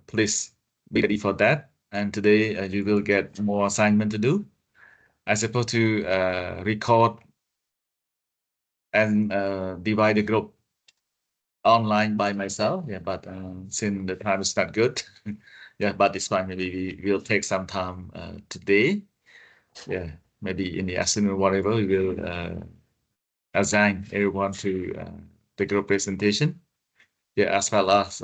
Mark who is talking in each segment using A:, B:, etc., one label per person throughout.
A: please be ready for that. And today you will get more assignment to do. I supposed to record and divide the group online by myself. Yeah, but since the time is not good, yeah, but it's fine. Maybe we will take some time today. Yeah, maybe in the afternoon, whatever, we will assign everyone to the group presentation. Yeah, as well as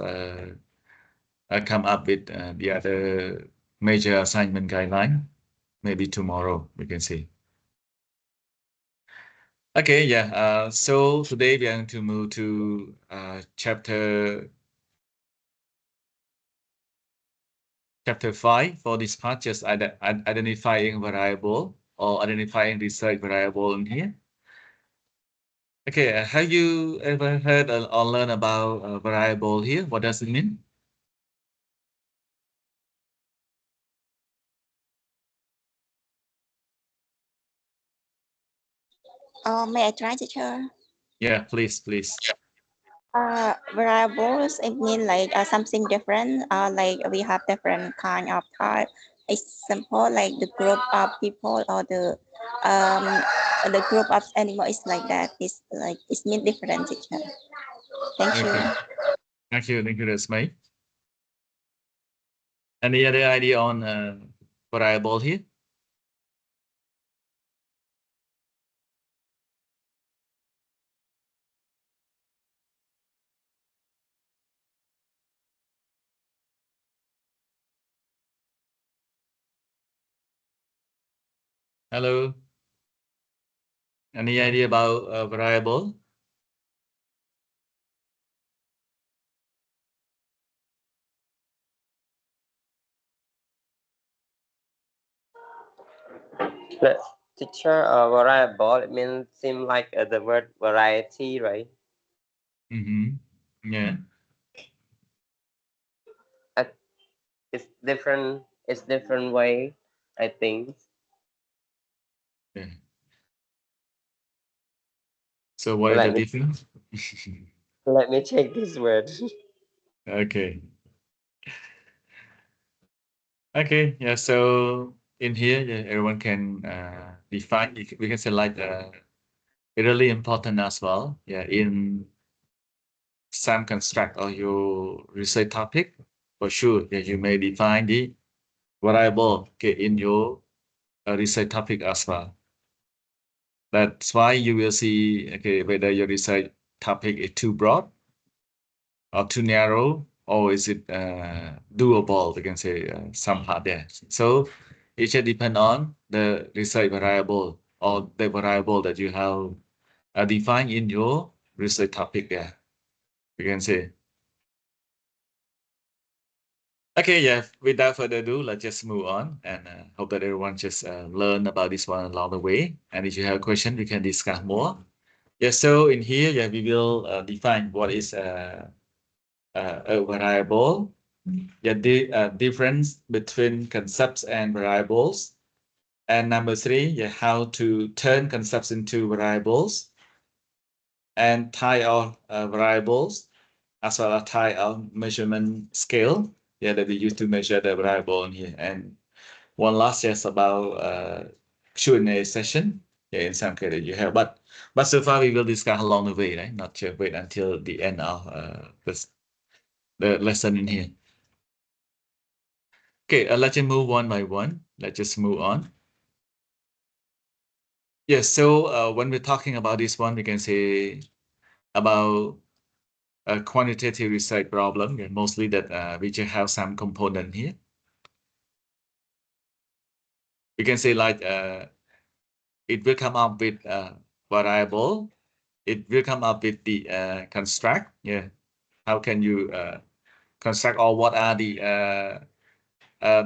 A: come up with the other major assignment guideline. Maybe tomorrow we can see. Okay, yeah. So today we are going to move to chapter 5 for this part, just identifying variable or identifying research variable in here. Okay, have you ever heard or learned about a variable here? What does it mean?
B: May I try, teacher?
A: Yeah, please.
B: Variables, it mean like something different. Like we have different kind of type. Example, like the group of people or the group of animal is like that. It's like it's mean different, teacher. Thank you.
A: Okay, thank you, Resmay. Any other idea on variable here? Hello. Any idea about variable?
C: The teacher, variable, it means seem like the word variety, right?
A: Yeah.
C: It's different. It's different way, I think.
A: Yeah. So what is the
C: Let me
A: difference?
C: let me check this word.
A: Okay. Okay. Yeah. So in here, yeah, everyone can define. We can say like really important as well. Yeah. In some construct or your research topic, for sure, yeah, you may define the variable, okay, in your research topic as well. That's why you will see, okay, whether your research topic is too broad or too narrow, or is it doable? We can say some part there. So it should depend on the research variable or the variable that you have defined in your research topic there. We can say. Okay, yeah, without further ado, let's just move on and hope that everyone just learn about this one along the way. And if you have a question, we can discuss more. Yeah, so in here, yeah, we will define what is a variable. Yeah, the difference between concepts and variables. And number 3, yeah, how to turn concepts into variables and tie our variables as well as tie our measurement scale. Yeah, that we use to measure the variable in here. And one last just about Q&A session. Yeah, in some case you have, but so far we will discuss along the way, right? Not just wait until the end of the lesson in here. Okay, let's just move one by one. Let's just move on. Yes, so when we're talking about this one, we can say about a quantitative research problem, yeah, mostly that we just have some component here. We can say like it will come up with a variable. It will come up with the construct. Yeah, how can you construct, or what are the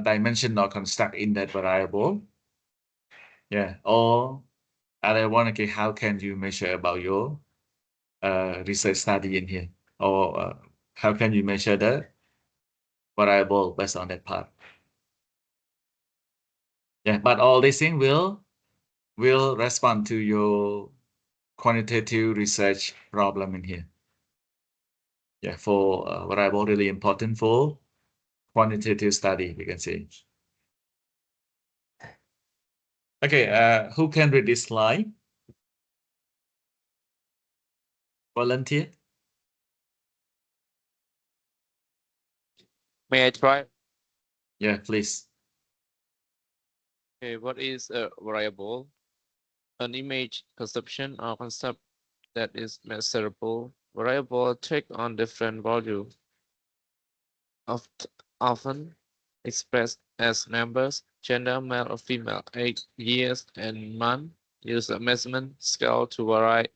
A: dimension or construct in that variable? Yeah, or other one, okay, how can you measure about your research study in here, or how can you measure the variable based on that part? Yeah, but all these things will respond to your quantitative research problem in here. Yeah, for variable really important for quantitative study, we can say. Okay, who can read this slide? Volunteer?
D: May I try?
A: Yeah, please.
D: Okay, what is a variable? An image, conception, or concept that is measurable. Variable take on different value, often expressed as numbers, gender, male or female, age, years, and month. Use a measurement scale to vary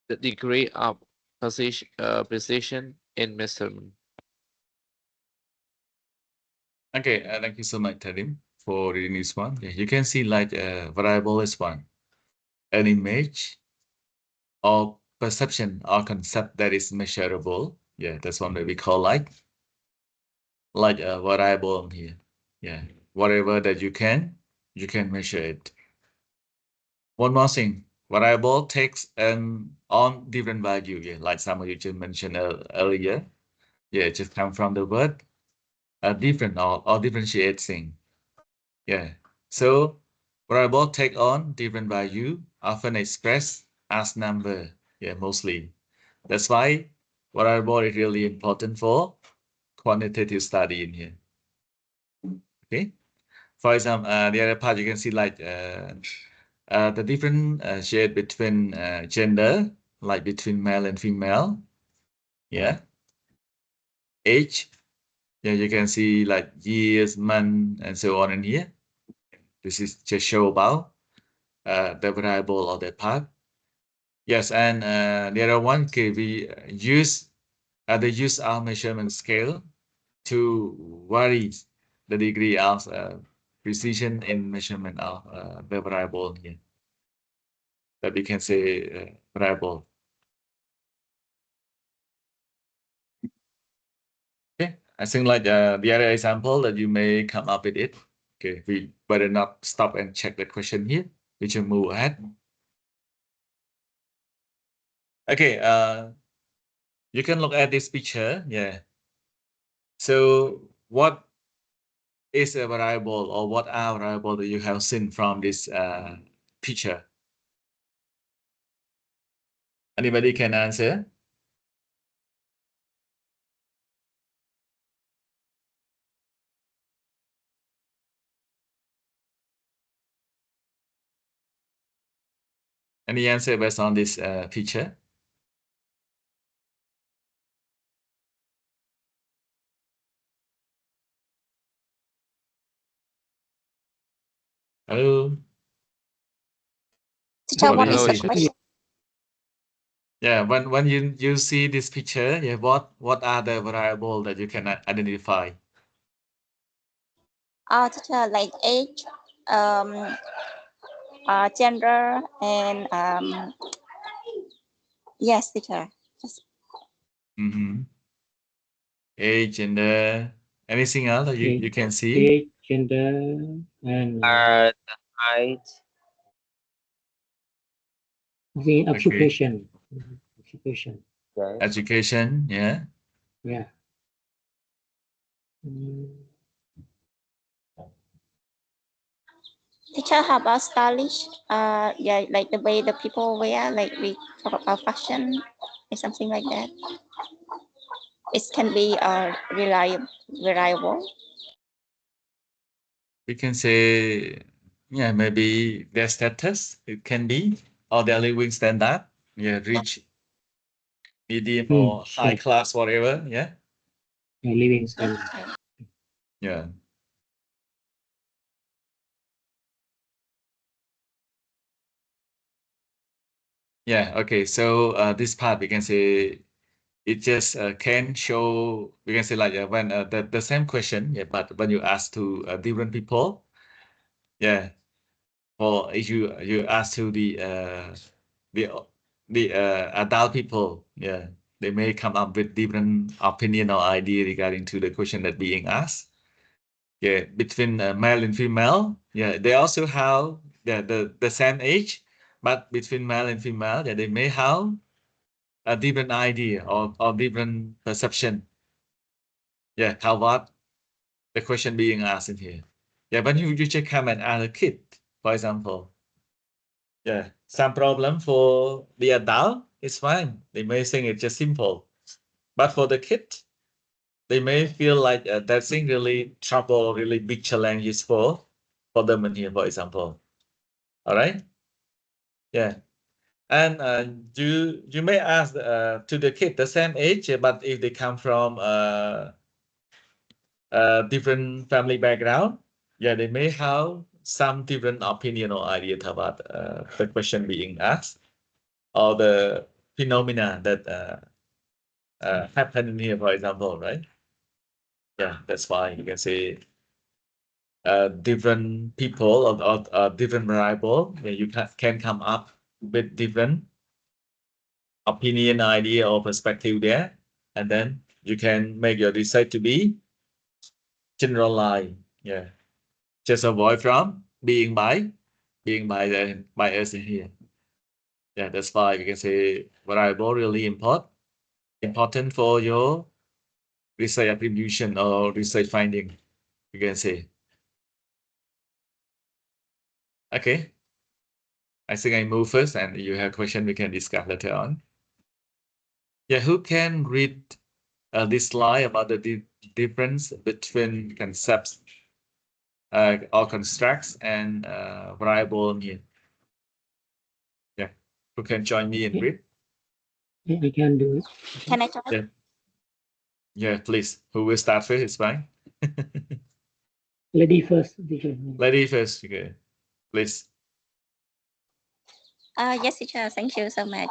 D: the degree of precision in measurement.
A: Okay, thank you so much, Tarim, for reading this one. Yeah, you can see like a variable is one, an image or perception or concept that is measurable. Yeah, that's one that we call like a variable here. Yeah, whatever that you can measure it. One more thing, variable takes an on different value. Yeah, like some of you just mentioned earlier. Yeah, it just come from the word different or differentiating. Yeah. So variable take on different value, often expressed as number. Yeah, mostly. That's why variable is really important for quantitative study in here. Okay. For example, the other part you can see like the different shade between gender, like between male and female. Yeah. Age. Yeah, you can see like years, month, and so on in here. This is just show about the variable or the part. Yes, and the other one, okay, we use they use our measurement scale to vary the degree of precision in measurement of the variable here. That we can say variable. Okay, I think like the other example that you may come up with it. Okay, we better not stop and check the question here. We should move ahead. Okay, you can look at this picture. Yeah. So what is a variable or what are variable that you have seen from this picture? Anybody can answer? Any answer based on this picture? Hello?
B: Teacher, what is
D: Hello,
B: the
D: teacher.
B: question?
A: Yeah, when you see this picture, yeah, what are the variable that you can identify?
B: Teacher, like age, gender, and yes, teacher.
A: Mm-hmm. Age, gender, anything else that you can see?
E: Age, gender, and
C: The height.
E: the occupation. Occupation.
C: Okay.
A: Education, yeah.
E: Yeah. Mm,
B: Teacher, how about stylish? Yeah, like the way the people wear, like we talk about fashion or something like that. It can be reliable.
A: We can say, yeah, maybe their status, it can be, or their living standard, yeah, rich, medium, or high
E: right.
A: class, whatever, yeah.
E: Living standard.
B: Okay.
A: Yeah. Yeah, okay. So this part we can say it just can show, we can say like when the same question, yeah, but when you ask to different people, yeah, or if you ask to the adult people, yeah, they may come up with different opinion or idea regarding to the question that being asked. Yeah, between male and female, yeah, they also have the same age, but between male and female, yeah, they may have a different idea or different perception. Yeah, how about the question being asked in here? Yeah, but you just come and ask a kid, for example. Yeah, some problem for the adult is fine. They may think it's just simple. But for the kid, they may feel like that thing really trouble, really big challenges for them in here, for example. All right. Yeah. And you may ask to the kid the same age, but if they come from different family background, yeah, they may have some different opinion or idea about the question being asked or the phenomena that happen in here, for example, right? Yeah, that's why you can say different people or different variable. Yeah, you can come up with different opinion, idea, or perspective there, and then you can make your research to be generalized. Yeah, just avoid from being by us in here. Yeah, that's why we can say variable really important for your research attribution or research finding. You can say. Okay. I think I move first, and you have question we can discuss later on. Yeah, who can read this slide about the difference between concepts or constructs and variable in here? Yeah, who can join me and read?
E: I can do it.
B: Can I try?
A: Yeah, yeah, please. Who will start first? It's fine.
E: Lady first. Teacher.
A: Lady first. Okay, please.
B: Yes, teacher. Thank you so much.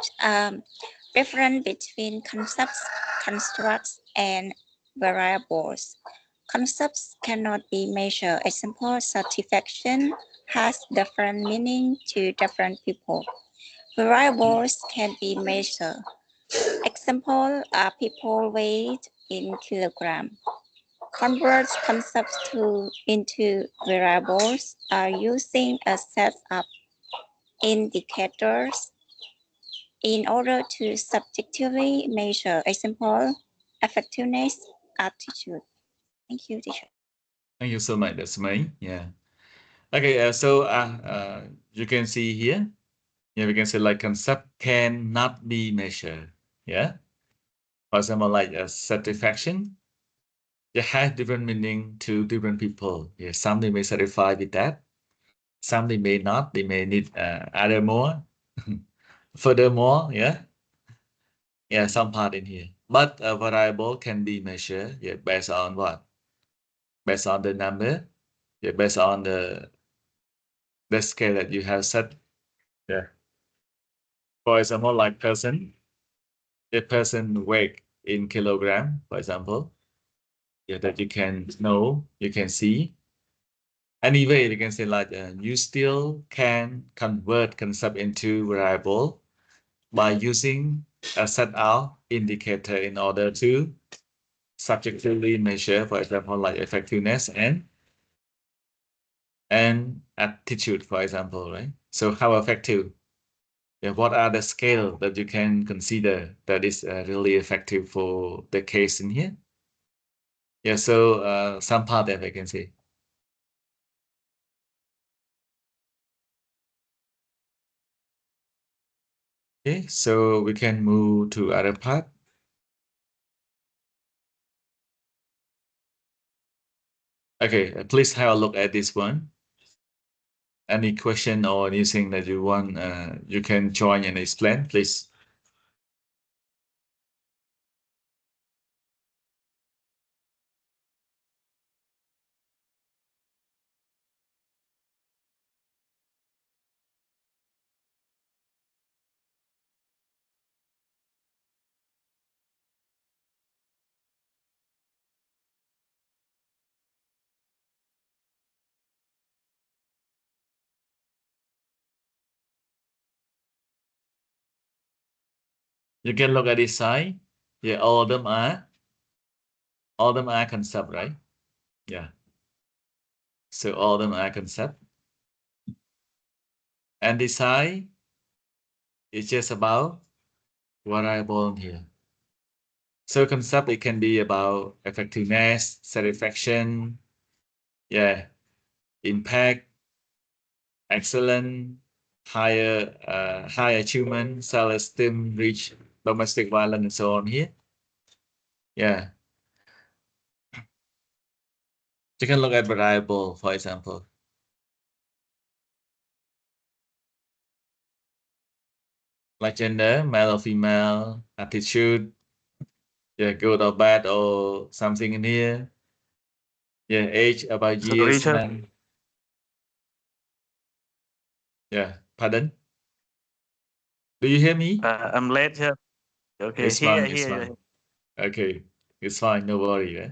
B: Difference between concepts, constructs, and variables. Concepts cannot be measured. Example, satisfaction has different meaning to different people. Variables can be measured. Example, people weight in kilogram. Convert concepts into variables using a set of indicators in order to subjectively measure. Example, effectiveness, attitude. Thank you, teacher.
A: Thank you so much. That's me. Yeah. Okay. So you can see here. Yeah, we can say like concept cannot be measured. Yeah. For example, like satisfaction. It has different meaning to different people. Yeah, some they may satisfy with that. Some they may not. They may need other more. Furthermore, yeah. Yeah, some part in here. But a variable can be measured, yeah, based on what? Based on the number, yeah, based on the scale that you have set. Yeah. For example, like person, a person weight in kilogram, for example, yeah, that you can know, you can see. Anyway, you can say like you still can convert concept into variable by using a set out indicator in order to subjectively measure, for example, like effectiveness and attitude, for example, right? So how effective? Yeah, what are the scale that you can consider that is really effective for the case in here? Yeah, so some part that I can say. Okay, so we can move to other part. Okay, please have a look at this one. Any question or anything that you want, you can join and explain, please. You can look at this side. Yeah, all of them are concept, right? Yeah. So all of them are concept. And this side is just about variable here. So concept, it can be about effectiveness, satisfaction, yeah, impact, excellent, high achievement, self-esteem, reach domestic violence, and so on here. Yeah. You can look at variable, for example. Like gender, male or female, attitude, yeah, good or bad or something in here. Yeah, age, about
F: Sorry,
A: years,
F: sir.
A: man. Yeah, pardon? Do you hear me?
F: I'm late, sir. Okay,
A: It's fine, it's
F: here.
A: fine. Okay, it's fine, no worry. Yeah.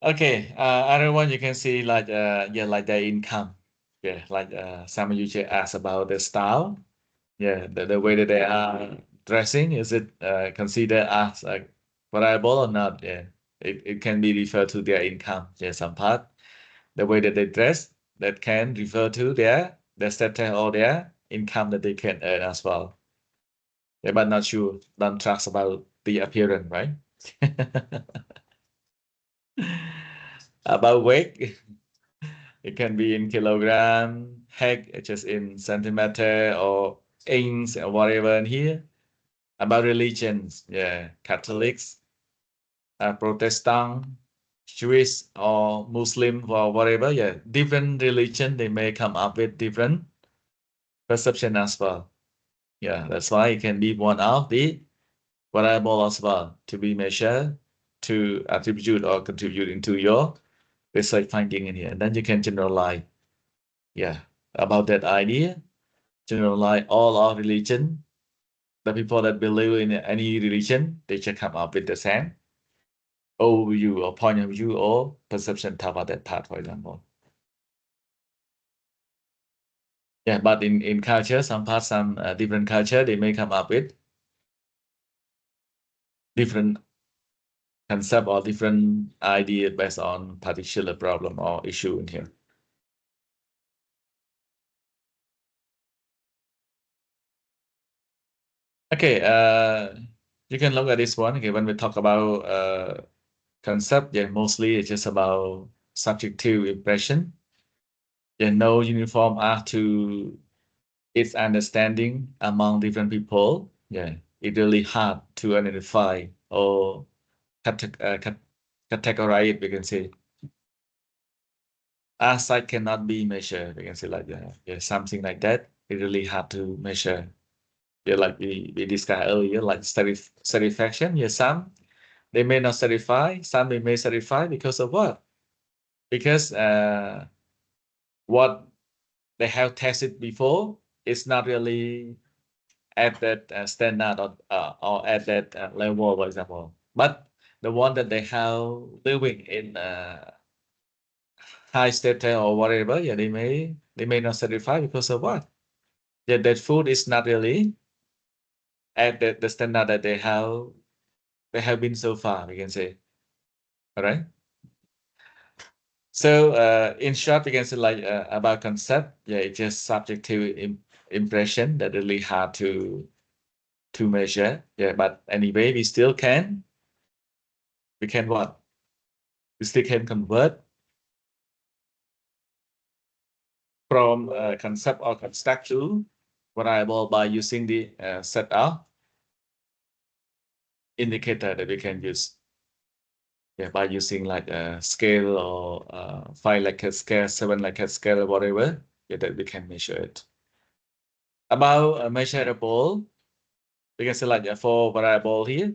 A: Okay, other one you can see like yeah, like their income. Yeah, like some of you just asked about the style. Yeah, the way that they are dressing, is it considered as a variable or not? Yeah, it can be referred to their income. Yeah, some part. The way that they dress, that can refer to their status or their income that they can earn as well. Yeah, but not sure. Don't trust about the appearance, right? About weight, it can be in kilogram, heck, just in centimeter or inch or whatever in here. About religions, yeah, Catholics, Protestant, Jewish or Muslim or whatever, yeah, different religion, they may come up with different perception as well. Yeah, that's why it can be one of the variable as well to be measured, to attribute or contribute into your research finding in here. And then you can generalize, yeah, about that idea, generalize all of religion. The people that believe in any religion, they should come up with the same overview or point of view or perception about that part, for example. Yeah, but in culture, some parts, some different culture, they may come up with different concept or different idea based on particular problem or issue in here. Okay, you can look at this one. Okay, when we talk about concept, yeah, mostly it's just about subjective impression. Yeah, no uniform art to its understanding among different people. Yeah, it's really hard to identify or categorize it, we can say. Eyesight cannot be measured, we can say like that. Yeah, something like that. It's really hard to measure. Yeah, like we discussed earlier, like satisfaction. Yeah, some they may not satisfy, some they may satisfy because of what? Because what they have tested before is not really at that standard or at that level, for example. But the one that they have living in high status or whatever, yeah, they may not satisfy because of what? Yeah, that food is not really at the standard that they have been so far, we can say. All right. So in short, we can say like about concept, yeah, it's just subjective impression that really hard to measure. Yeah, but anyway, we can what? We still can convert from concept or construct to variable by using the set of indicator that we can use. Yeah, by using like a scale or 5 Likert scale, 7 Likert scale, or whatever, yeah, that we can measure it. About a measurable, we can say like for variable here,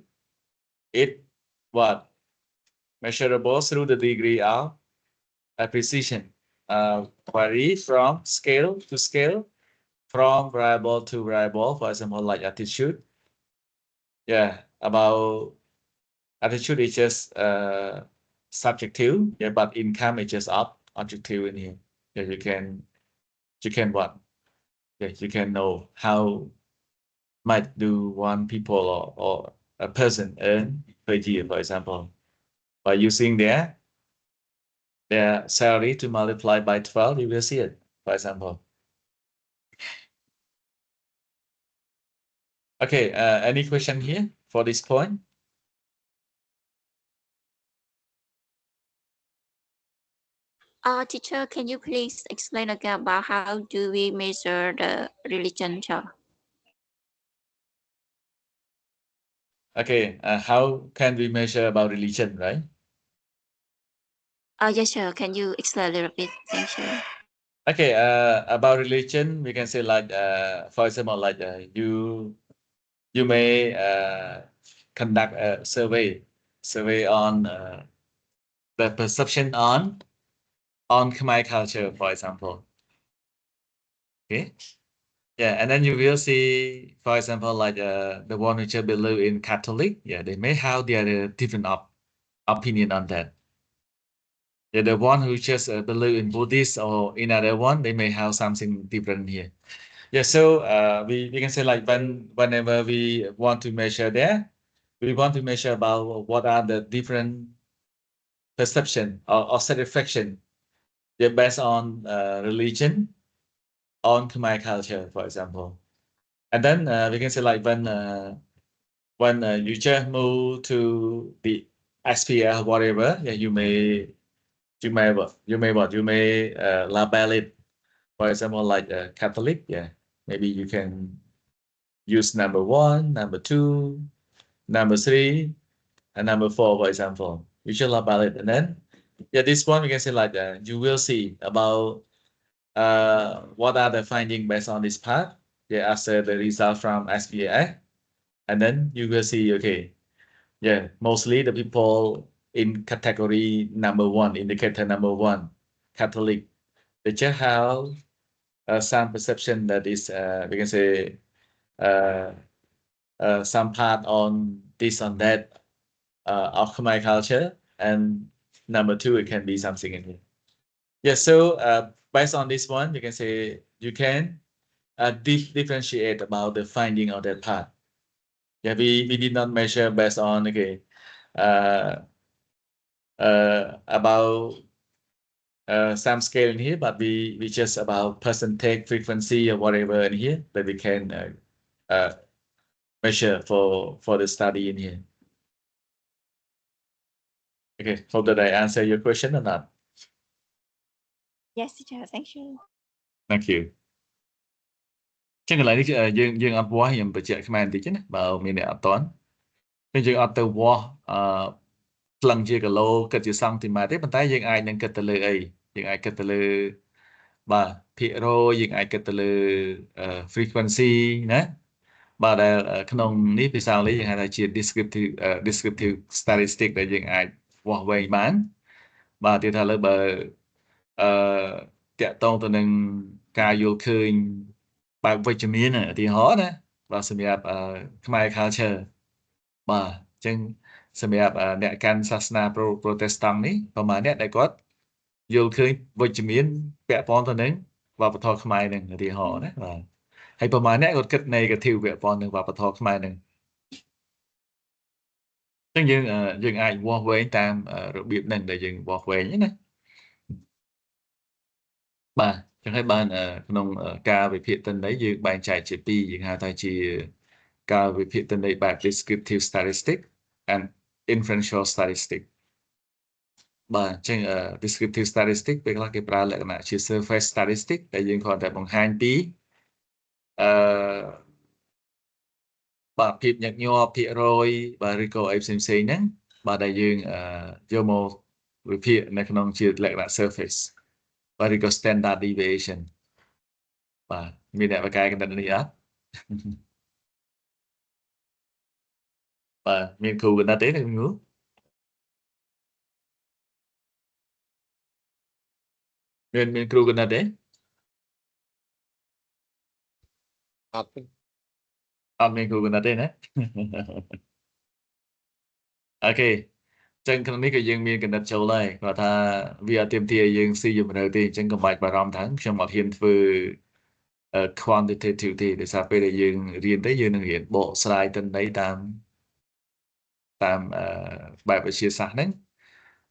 A: it what? Measurable through the degree of precision. Vary from scale to scale, from variable to variable, for example, like attitude. Yeah, about attitude is just subjective, yeah, but income is just objective in here. Yeah, you can what? Yeah, you can know how much do one people or a person earn per year, for example, by using their salary to multiply by 12, you will see it, for example. Okay, any question here for this point?
B: Teacher, can you please explain again about how do we measure the religion?
A: Okay, how can we measure about religion, right?
B: Yes, sir. Can you explain a little bit? Thank you.
A: Okay, about religion, we can say like, for example, like you may conduct a survey on the perception on Khmer culture, for example. Okay, yeah, and then you will see, for example, like the one which believe in Catholic, yeah, they may have their different opinion on that. Yeah, the one who just believe in Buddhist or in other one, they may have something different here. Yeah, so we can say like whenever we want to measure there, we want to measure about what are the different perception or satisfaction, yeah, based on religion, on Khmer culture, for example. And then we can say like when you just move to the SPL whatever, yeah, you may label it, for example, like Catholic, yeah, maybe you can use number 1, number 2, number 3, and number 4, for example. You should label it, and then yeah, this one we can say like you will see about what are the findings based on this part, yeah, after the result from SPA, and then you will see, okay, yeah, mostly the people in category number 1, indicator number 1, Catholic, they just have some perception that is, we can say, some part on this, on that, of Khmer culture, and number 2, it can be something in here. Yeah, so based on this one, you can say you can differentiate about the finding of that part. Yeah, we did not measure based on, okay, about some scale in here, but we just about percentage, frequency, or whatever in here that we can measure for the study in here. Okay, hope that I answer your question or not.
B: Yes, teacher. Thank you.
A: Thank you. ចឹងកន្លែងនេះយើងអត់វាស់ខ្ញុំបញ្ជាក់ខ្មែរបន្តិចណាបើមានអ្នកអត់តន់យើងអត់ទៅវាស់ផ្លឹងជាគីឡូគិតជាសង់ទីម៉ែត្រទេប៉ុន្តែយើងអាចនឹងគិតទៅលើអីយើងអាចគិតទៅលើបាទភាគរយយើងអាចគិតទៅលើ frequency ណាបាទដែលក្នុងនេះភាសាអង់គ្លេសយើងហៅថាជា descriptive statistic ដែលយើងអាចវាស់វែងបានបាទទៀតថាលើបើតាក់ទងទៅនឹងការយល់ឃើញបែបវិជ្ជមានឧទាហរណ៍ណាបាទសម្រាប់ខ្មែរ culture បាទអញ្ចឹងសម្រាប់អ្នកកាន់សាសនា Protestant នេះប្រហែលអ្នកដែលគាត់យល់ឃើញវិជ្ជមានពាក់ព័ន្ធទៅនឹងវប្បធម៌ខ្មែរនឹងឧទាហរណ៍ណាបាទហើយប្រហែលអ្នកគាត់គិត negative ពាក់ព័ន្ធនឹងវប្បធម៌ខ្មែរនឹងអញ្ចឹងយើងអាចវាស់វែងតាមរបៀបហ្នឹងដែលយើងវាស់វែងណាបាទចឹងហើយបានក្នុងការវិភាគទិន្នន័យយើងបែងចែកជា2យើងហៅថាជាការវិភាគទិន្នន័យបែប descriptive statistic and inferential statistic បាទអញ្ចឹង descriptive statistic ពេលខ្លះគេប្រើលក្ខណៈជា surface statistic ដែលយើងគ្រាន់តែបង្ហាញពីបាទភាពញឹកញាប់ភាគរយបាទឬក៏អីផ្សេងៗហ្នឹងបាទដែលយើងយកមកវិភាគនៅក្នុងជាលក្ខណៈ surface បាទឬក៏ standard deviation បាទមានអ្នកបកកែកណ្ដិតនេះអត់បាទមានគ្រូកណ្ដិតទេគ្រូមានគ្រូកណ្ដិតទេ
D: អត់
A: មានគ្រូកណ្ដិតទេណាអូខេចឹងក្នុងនេះក៏យើងមានកណ្ដិតចូលដែរគាត់ថាវាអត់ទាមទារយើងស៊ីជំរឿទេអញ្ចឹងកុំបាច់បារម្ភថាខ្ញុំអត់ហ៊ានធ្វើquantitative ទេដោយសារពេលដែលយើងរៀនទៅយើងនឹងរៀនបកស្រាយទិន្នន័យតាមបែបវិទ្យាសាស្ត្រហ្នឹង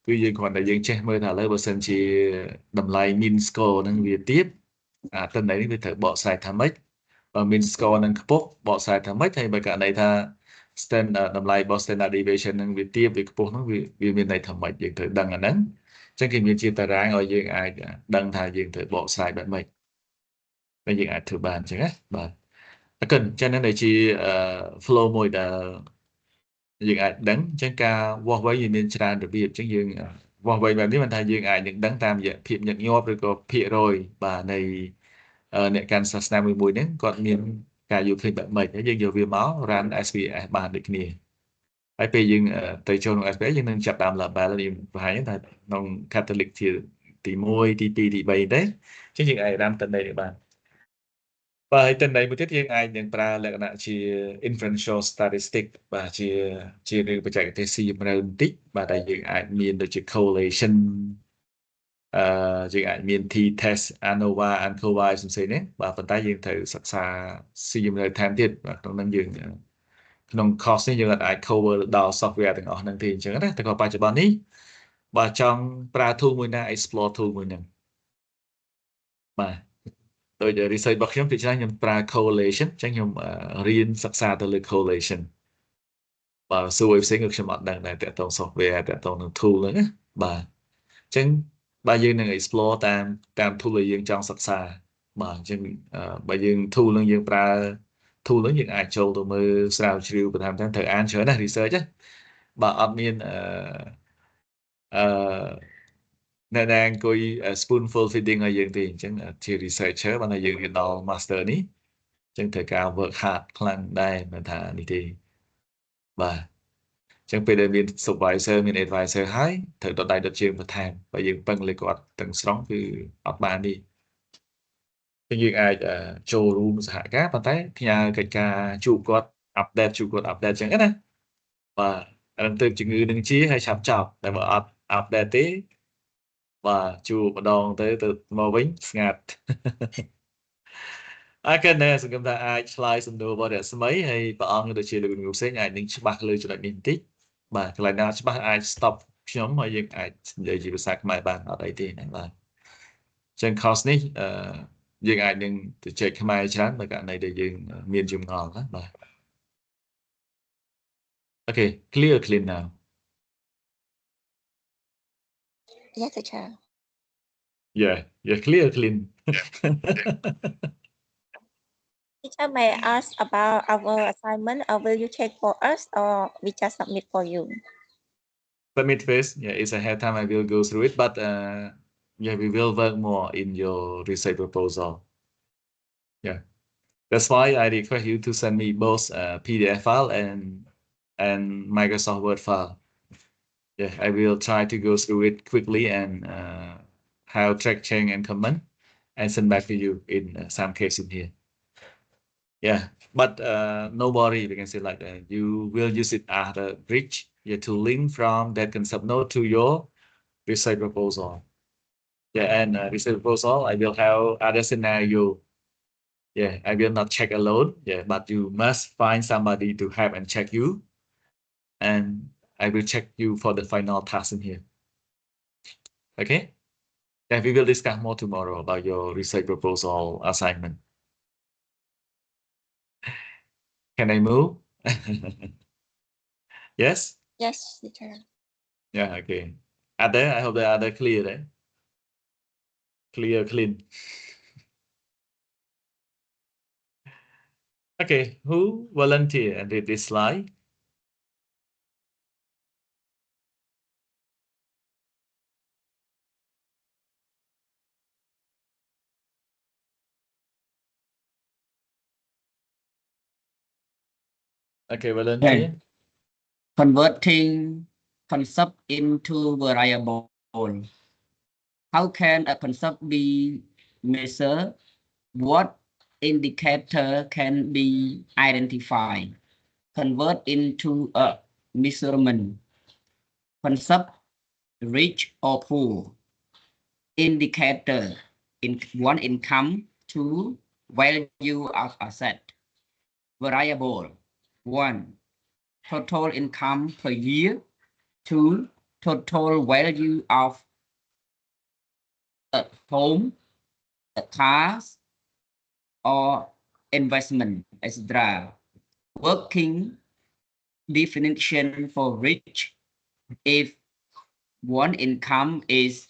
A: គឺយើងគ្រាន់តែយើងចេះមើលថាឥឡូវបើសិនជាតម្លៃ mean score ហ្នឹងវាទាបទិន្នន័យនេះវាត្រូវបកស្រាយថាម៉េចបើ mean score ហ្នឹងខ្ពស់បកស្រាយថាម៉េចហើយបើករណីថា standard តម្លៃរបស់ standard deviation នឹងវាទាបវាខ្ពស់ហ្នឹងវាមានន័យថាម៉េចយើងត្រូវដឹងអាហ្នឹងអញ្ចឹងគេមានជាតារាងឲ្យយើងអាចដឹងថាយើងត្រូវបកស្រាយបែបម៉េចហើយយើងអាចធ្វើបានអញ្ចឹងណាបាទអរគុណអញ្ចឹងនេះជា flow មួយដែលយើងអាចដឹងអញ្ចឹងការវាស់វែងវាមានច្រើនរបៀបអញ្ចឹងយើងវាស់វែងបែបនេះមិនថាយើងអាចនឹងដឹងតាមរយៈភាពញឹកញាប់ឬក៏ភាគរយបាទនៃអ្នកកាន់សាសនាមួយហ្នឹងគាត់មានការយល់ឃើញបែបម៉េចហើយយើងយកវាមក run SPS បានដូចគ្នាហើយពេលយើងទៅចូលក្នុង SPS យើងនឹងចាប់តាម label យើងបង្ហាញថាក្នុង Catholic ជាទី1ទី2ទី3ទេអញ្ចឹងយើងអាច run ទៅនេះបានបាទហើយទៅមួយទៀតយើងអាចនឹងប្រើលក្ខណៈជា inferential statistic បាទជារឿងបច្ចេកទេសស៊ីជម្រៅបន្តិចបាទដែលយើងអាចមានដូចជា correlation យើងអាចមាន t-test ANOVA ANCOVA ផ្សេងៗនេះបាទប៉ុន្តែយើងត្រូវសិក្សាស៊ីជម្រៅថែមទៀតបាទក្នុងហ្នឹងយើងក្នុង course នេះយើងអាច cover ដល់ software ទាំងអស់ហ្នឹងទេអញ្ចឹងណាតែក៏បច្ចុប្បន្ននេះបាទចង់ប្រើ tool មួយណា explore tool មួយហ្នឹងបាទដោយ research របស់ខ្ញុំពីច្រើនខ្ញុំប្រើ correlation អញ្ចឹងខ្ញុំរៀនសិក្សាទៅលើ correlation បាទសួរឲ្យផ្សេងក៏ខ្ញុំអត់ដឹងដែរតើតើ software តើតើនឹង tool ហ្នឹងណាបាទអញ្ចឹងបាទយើងនឹង explore តាម tool ដែលយើងចង់សិក្សាបាទអញ្ចឹងបើយើង tool នឹងយើងប្រើ tool នឹងយើងអាចចូលទៅមើលស្រាវជ្រាវបន្ថែមត្រូវអានច្រើនណា research ណាបាទអត់មានអ្នកណាអង្គុយ spoonful feeding ឲ្យយើងទេអញ្ចឹងជា researcher បានឲ្យយើងរៀនដល់ master នេះអញ្ចឹងត្រូវការ work hard ខ្លាំងដែរមិនថានេះទេបាទអញ្ចឹងពេលដែលមាន supervisor មាន advisor ហើយត្រូវដុតដៃដុតជើងបន្ថែមបើយើងពឹងលើគាត់ទាំងស្រុងគឺអត់បានទេយើងអាចចូលរួមសហការប៉ុន្តែផ្ញើកិច្ចការជួបគាត់ update ជួបគាត់ update អញ្ចឹងណាបាទអានឹងទៅជំងឺនឹងជាហើយឆាប់ចប់តែបើអត់ update ទេបាទជួបម្ដងទៅមកវិញស្ងាត់អរគុណសង្ឃឹមថាអាចឆ្លើយសំណួររបស់អ្នកស្មីហើយព្រះអង្គដូចជាលោកគ្រូផ្សេងអាចនឹងច្បាស់លើចំណុចនេះបន្តិចបាទកន្លែងណាច្បាស់អាច stop ខ្ញុំហើយយើងអាចនិយាយជាភាសាខ្មែរបានអត់អីទេណាបាទអញ្ចឹង course នេះយើងអាចនឹងទៅចែកខ្មែរច្រើនបើករណីដែលយើងមានចម្ងល់ណាបាទ Okay clean now
B: Yes, teacher.
A: yeah clean
B: Teacher, may I ask about our assignment, or will you check for us, or we just submit for you?
A: submit first yeah it's ahead time I will go through it but yeah we will work more in your research proposal yeah that's why I request you to send me both PDF file and Microsoft Word file yeah I will try to go through it quickly and have track change and comment and send back to you in some case in here yeah but no worry we can say like you will use it as a bridge yeah, to link from that concept node to your research proposal yeah and research proposal I will have other scenario yeah I will not check alone yeah but you must find somebody to help and check you and I will check you for the final task in here okay yeah we will discuss more tomorrow about your research proposal assignment can I move yes
B: Yes, teacher.
A: yeah okay other I hope the other clear right clear clean okay who volunteer and did this slide okay volunteer
G: Converting concept into variable. How can a concept be measured? What indicator can be identified? Convert into a measurement. Concept rich or poor. Indicator in one income, two value of asset. Variable one total income per year, two total value of a home, a cars, or investment, etc. Working definition for rich. If one income is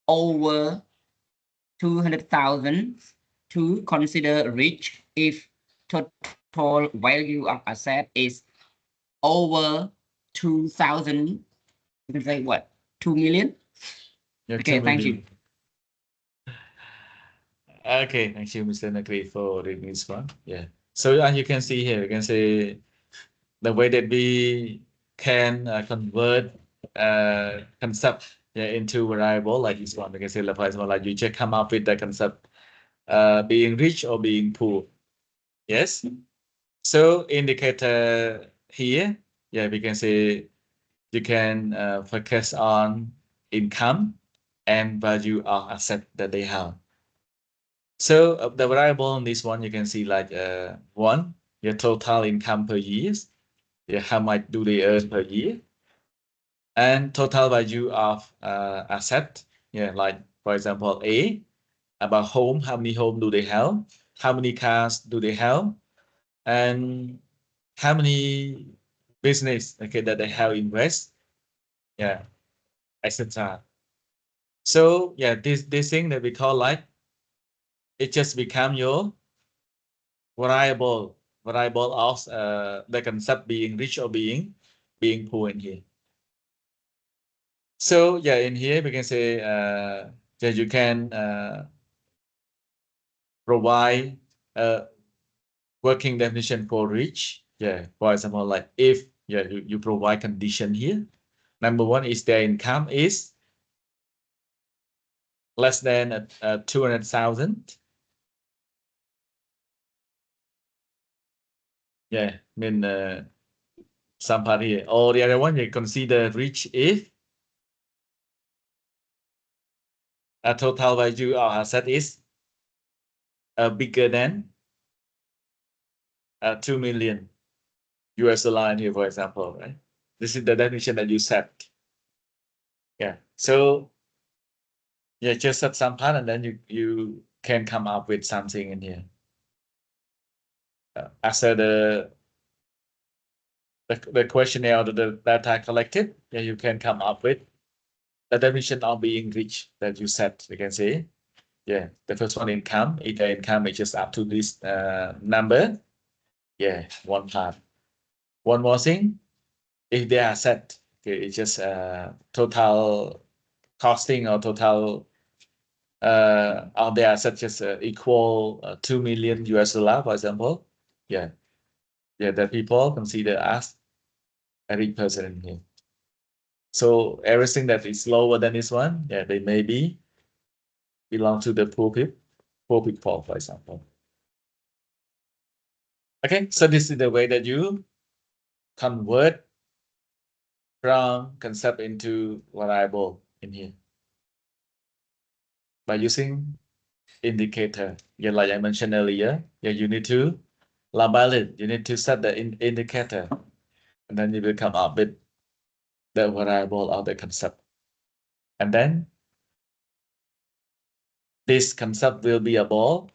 G: over 200,000 to consider rich. If total value of asset is over 2,000, you can say what? 2 million?
A: Yeah,
G: Okay,
A: 2
G: thank you.
A: million. Okay, thank you, Mr. Nagri, for reading this one. Yeah. So as you can see here, you can see the way that we can convert concept, yeah, into variable like this one. We can say, for example, like you just come up with the concept being rich or being poor. Yes. So indicator here, yeah, we can say you can focus on income and value of asset that they have. So the variable in this one, you can see like one, your total income per year, yeah, how much do they earn per year, and total value of asset, yeah, like for example A, about home, how many home do they have, how many cars do they have, and how many business, okay, that they have invest, yeah, etc. So yeah, this thing that we call like, it just become your variable of the concept being rich or being poor in here. So yeah, in here we can say that you can provide a working definition for rich. Yeah, for example, like if you provide condition here. Number one is their income is less than 200,000. Yeah, I mean some part here. Or the other one, you consider rich if a total value of asset is bigger than 2 million US dollar in here, for example, right? This is the definition that you set. Yeah. So yeah, just set some part and then you can come up with something in here. After the questionnaire or the data collected, yeah, you can come up with the definition of being rich that you set. You can say, yeah, the first one income. If the income is just up to this number, yeah, one part. One more thing, if they are set, okay, it's just total costing or total of their assets just equal 2 million US dollar, for example. Yeah, yeah, that people consider as a rich person in here. So everything that is lower than this one, yeah, they maybe belong to the poor people, for example. Okay, so this is the way that you convert from concept into variable in here by using indicator. Yeah, like I mentioned earlier, yeah, you need to label it. You need to set the indicator, and then you will come up with the variable of the concept. And then this concept will be able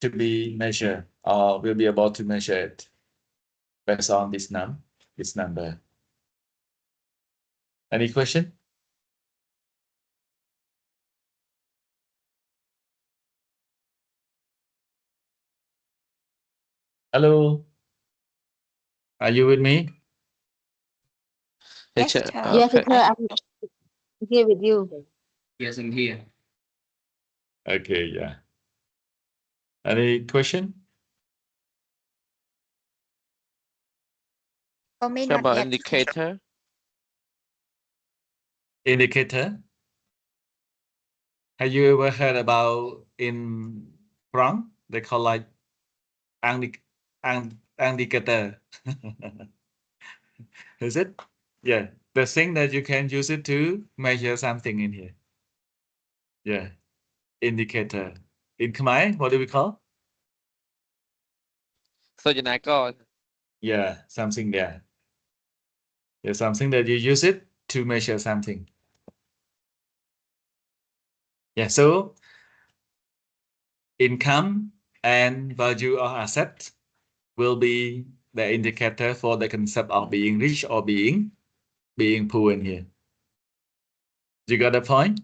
A: to be measured, or will be able to measure it based on this number. Any question? Hello, are you with me?
B: Yes,
D: Teacher,
B: sir.
H: Yes, teacher,
B: I-
H: I'm here with you.
G: Yes, I'm here.
A: Okay, yeah. Any question?
B: For me,
D: how
B: not
D: about
B: yet.
D: indicator?
A: Indicator. Have you ever heard about in France they call like indicator? Is it? Yeah, the thing that you can use it to measure something in here. Yeah, indicator. In Khmer, what do we call?
D: សញ្ញាករ
A: Yeah, something there. Yeah, something that you use it to measure something. Yeah, so income and value of asset will be the indicator for the concept of being rich or being poor in here. You got the point?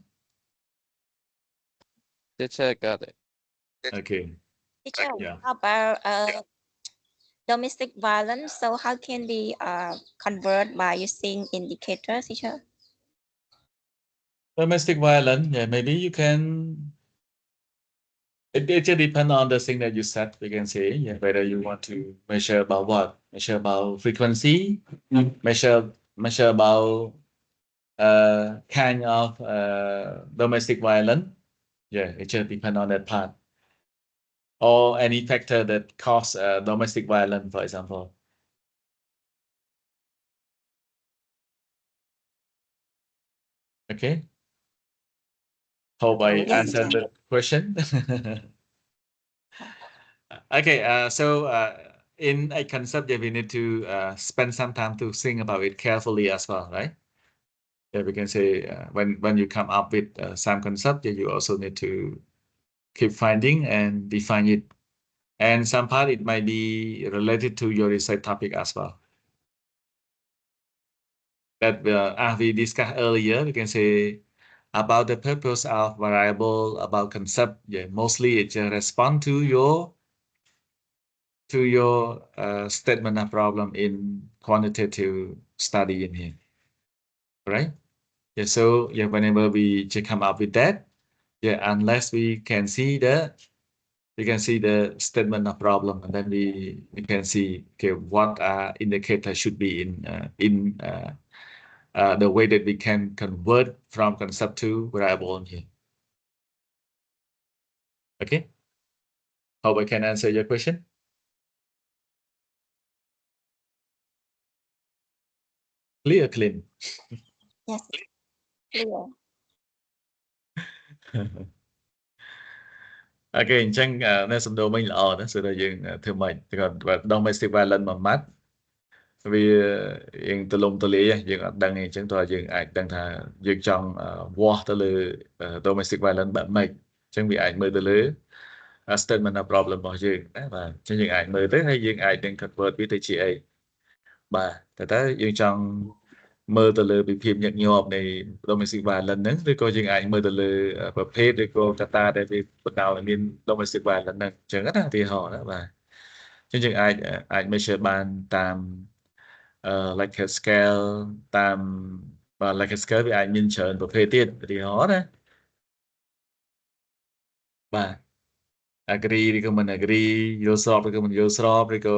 D: Teacher, I got it.
A: Okay.
B: Teacher,
A: Yeah.
B: how about domestic violence? So how can we convert by using indicators, teacher?
A: Domestic violence, yeah, maybe you can. It just depends on the thing that you set. We can say, yeah, whether you want to measure about what, measure about frequency, measure about kind of domestic violence. Yeah, it just depends on that part. Or any factor that cause domestic violence, for example. Okay. Hope I
B: Yes,
A: answered the question. Okay, so in a concept, yeah, we need to spend some time to think about it carefully as well, right? Yeah, we can say when you come up with some concept, yeah, you also need to keep finding and define it. And some part it might be related to your research topic as well. That as we discussed earlier, we can say about the purpose of variable, about concept. Yeah, mostly it just respond to your statement of problem in quantitative study in here, right? Yeah, so yeah, whenever we just come up with that, yeah, unless we can see the statement of problem, and then we can see, okay, what indicator should be in the way that we can convert from concept to variable in here. Okay, hope I can answer your question. Clear, clean.
B: yes, clear.
A: អូខេអញ្ចឹងនៅសំណួរមិញល្អណាស់គឺថាយើងធ្វើម៉េចតែគាត់ domestic violence មួយម៉ាត់វាយើងទលំទលាយយើងអត់ដឹងទេអញ្ចឹងតើយើងអាចដឹងថាយើងចង់វាស់ទៅលើ domestic violence បែបម៉េចអញ្ចឹងវាអាចមើលទៅលើ statement of problem របស់យើងណាបាទអញ្ចឹងយើងអាចមើលទៅហើយយើងអាចនឹង convert វាទៅជាអីបាទតែយើងចង់មើលទៅលើវិភាគញឹកញាប់នៃ domestic violence ហ្នឹងឬក៏យើងអាចមើលទៅលើប្រភេទឬក៏កត្តាដែលវាបណ្ដាលឲ្យមាន domestic violence ហ្នឹងអញ្ចឹងណាឧទាហរណ៍ណាបាទអញ្ចឹងយើងអាច measure បានតាមlike scale តាមបាទ like scale វាអាចមានច្រើនប្រភេទទៀតឧទាហរណ៍ណាបាទ agree ឬក៏មិន agree យល់ស្របឬក៏មិនយល់ស្របឬក៏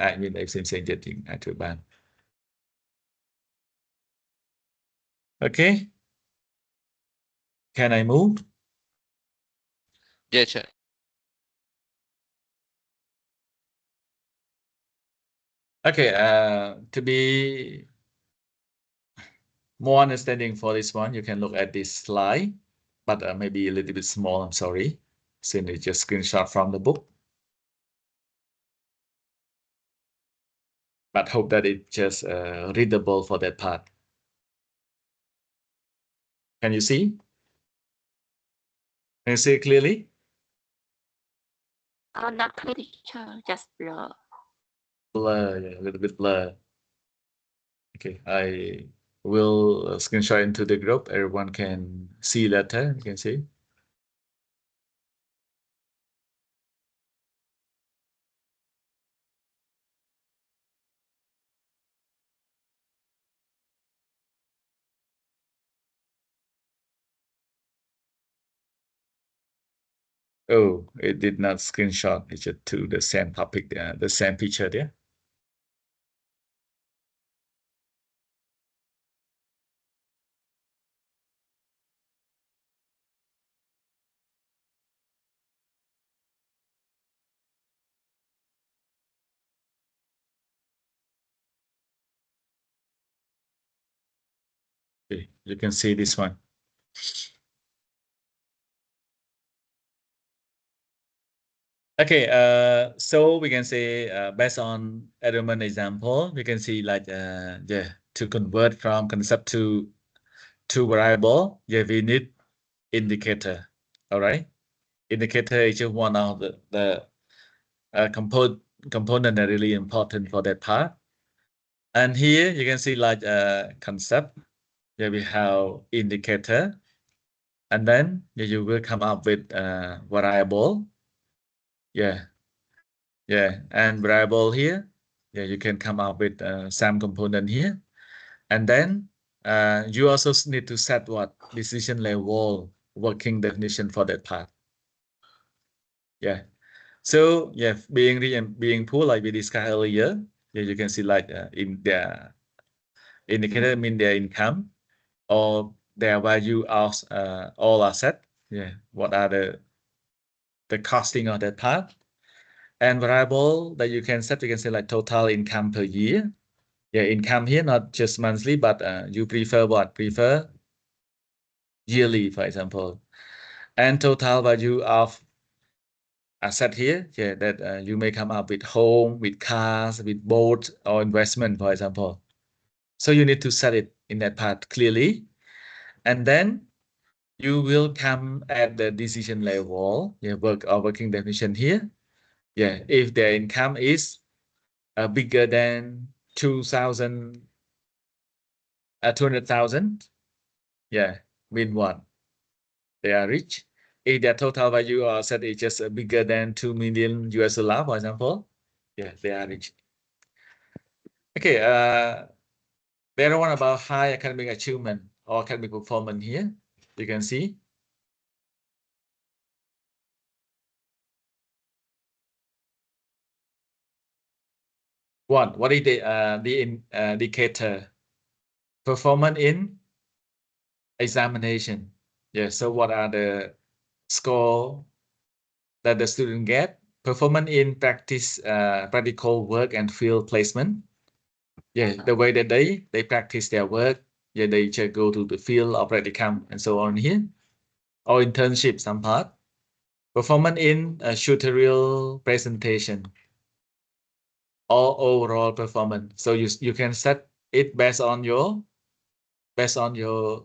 A: អាចមានអីផ្សេងៗទៀតយើងអាចធ្វើបាន Okay, can I move?
D: Yes, sir.
A: Okay, to be more understanding for this one, you can look at this slide, but maybe a little bit small, I'm sorry, since it's just screenshot from the book. But hope that it's just readable for that part. Can you see? Can you see it clearly?
B: Not clear, teacher, just blur.
A: Blur, yeah, a little bit blur. Okay, I will screenshot into the group. Everyone can see later, you can see. Oh, it did not screenshot. It's just to the same topic, the same picture there. Okay, you can see this one. Okay, so we can say based on element example, we can see like yeah, to convert from concept to variable, yeah, we need indicator. All right, indicator is just one of the component are really important for that part. And here you can see like a concept. Here we have indicator, and then you will come up with a variable. Yeah, and variable here. Yeah, you can come up with some component here, and then you also need to set what decision level working definition for that part. Yeah. So yeah, being poor like we discussed earlier. Yeah, you can see like in the indicator mean their income or their value of all asset. Yeah, what are the costing of that part? And variable that you can set, you can say like total income per year. Yeah, income here not just monthly, but you prefer what? Prefer yearly, for example. And total value of asset here, yeah, that you may come up with home, with cars, with boat or investment, for example. So you need to set it in that part clearly. And then you will come at the decision level, yeah, working definition here. Yeah, if their income is bigger than 200,000, yeah, mean what? They are rich. If their total value or asset is just bigger than 2 million US dollar, for example, yeah, they are rich. Okay, there are one about high academic achievement or academic performance here. You can see. What is the indicator? Performance in examination. Yeah, so what are the score that the student get? Performance in practice, practical work and field placement. Yeah, the way that they practice their work. Yeah, they just go to the field or practicum and so on here. Or internship, some part. Performance in tutorial presentation. Or overall performance. So you can set it based on your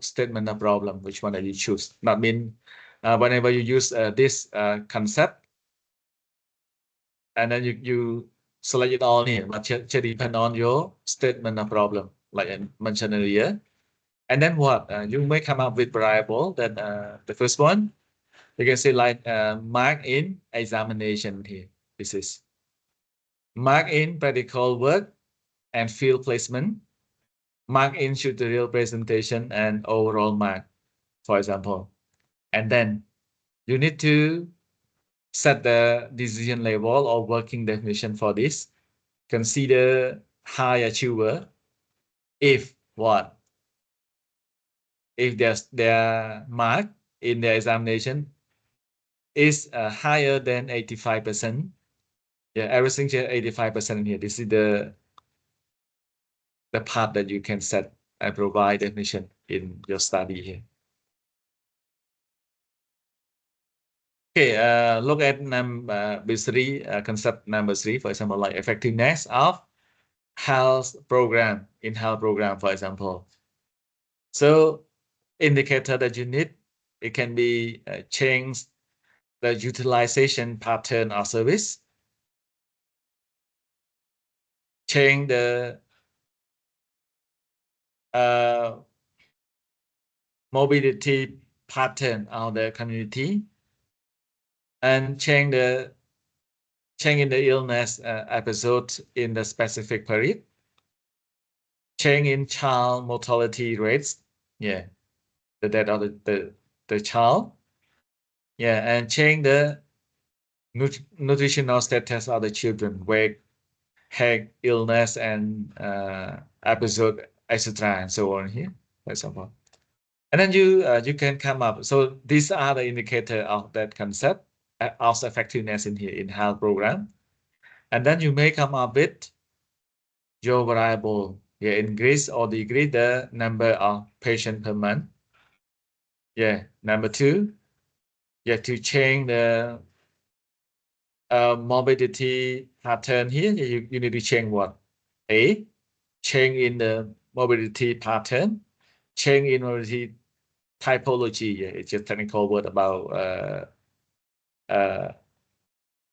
A: statement of problem, which one that you choose. That mean whenever you use this concept, and then you select it all here, but just depend on your statement of problem, like I mentioned earlier. And then what? You may come up with variable that the first one, you can say like mark in examination here. This is mark in practical work and field placement, mark in tutorial presentation and overall mark, for example. And then you need to set the decision level or working definition for this. Consider high achiever if what? If their mark in their examination is higher than 85%. Yeah, everything here 85% here. This is the part that you can set and provide definition in your study here. Okay, look at number three, concept number three, for example, like effectiveness of health program, in health program, for example. So indicator that you need, it can be change the utilization pattern of service, change the mobility pattern of the community, and change in the illness episode in the specific period, change in child mortality rates, yeah, the death of the child, yeah, and change the nutritional status of the children, weight, health, illness, and episode, etc., and so on here, for example. And then you can come up. So these are the indicator of that concept of effectiveness in here in health program. And then you may come up with your variable, yeah, increase or decrease the number of patient per month. Yeah, number two, you have to change the morbidity pattern here. You need to change what? A, change in the morbidity pattern, change in morbidity typology. Yeah, it's just technical word about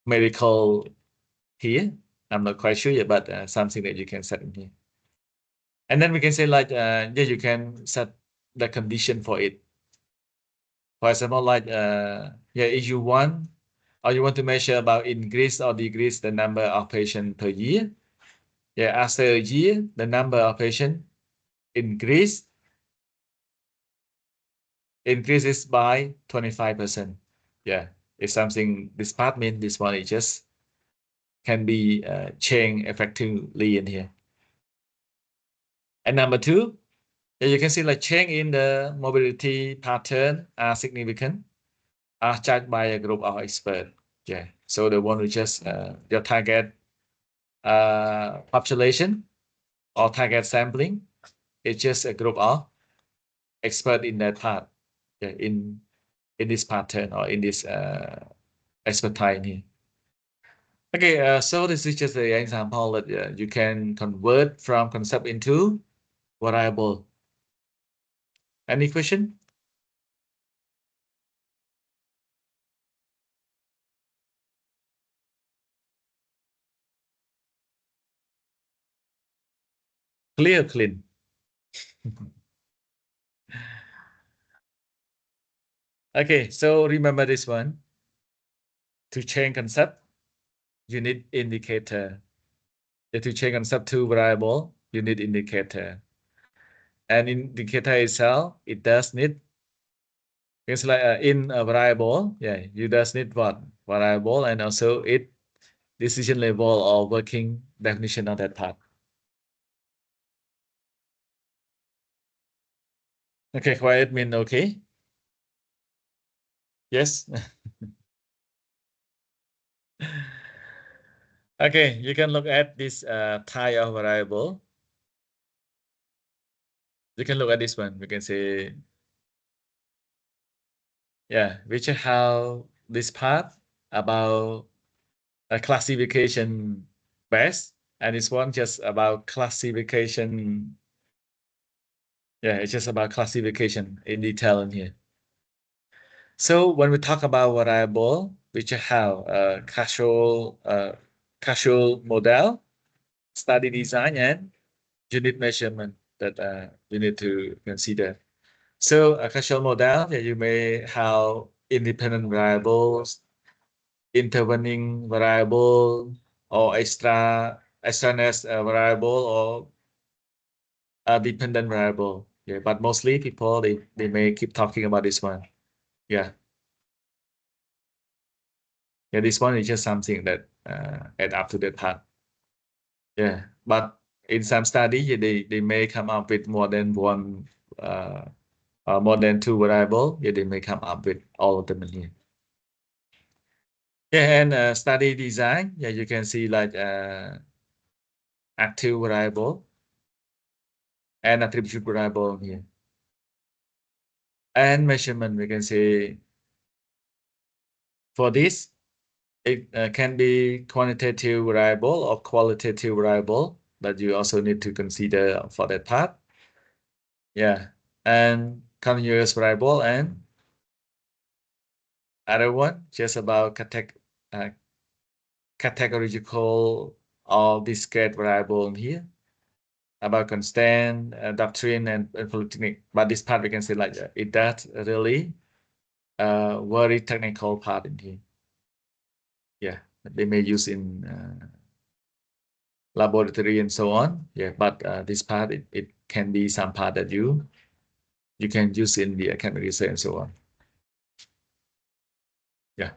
A: medical here. I'm not quite sure yet, but something that you can set in here. And then we can say like, yeah, you can set the condition for it. For example, like, yeah, if you want, or you want to measure about increase or decrease the number of patients per year. Yeah, after a year, the number of patients increases by 25%. Yeah, it's something, this part means this one is just can be changed effectively in here. And number two, yeah, you can see like change in the mobility pattern are significant, are judged by a group of experts. Yeah, so the one who just your target population or target sampling is just a group of expert in that part. Yeah, in this pattern or in this expert type here. Okay, so this is just an example that you can convert from concept into variable. Any question? Clear, clean. Okay, so remember this one. To change concept, you need indicator. If to change concept to variable, you need indicator. And indicator itself, it does need, it's like in a variable, yeah, you does need what? Variable, and also it decision level or working definition of that part. Okay, quiet mean okay. Yes. Okay, you can look at this type of variable. You can look at this one. We can say, yeah, which how this part about a classification best, and this one just about classification. Yeah, it's just about classification in detail in here. So when we talk about variable, which have a casual model, study design, and unit measurement that you need to consider. So a casual model, yeah, you may have independent variables, intervening variable, or extraneous variable, or a dependent variable. Yeah, but mostly people they may keep talking about this one. Yeah. Yeah, this one is just something that add up to that part. Yeah, but in some study, yeah, they may come up with more than one, more than two variable. Yeah, they may come up with all of them in here. Yeah, and study design. Yeah, you can see like active variable and attribute variable here. And measurement, we can say for this, it can be quantitative variable or qualitative variable, but you also need to consider for that part. Yeah, and continuous variable and other one just about categorical or discrete variable in here about constant, doctrine, and polytechnic. But this part we can say like it does really very technical part in here. Yeah, they may use in laboratory and so on. Yeah, but this part it can be some part that you can use in the academic research and so on. Yeah.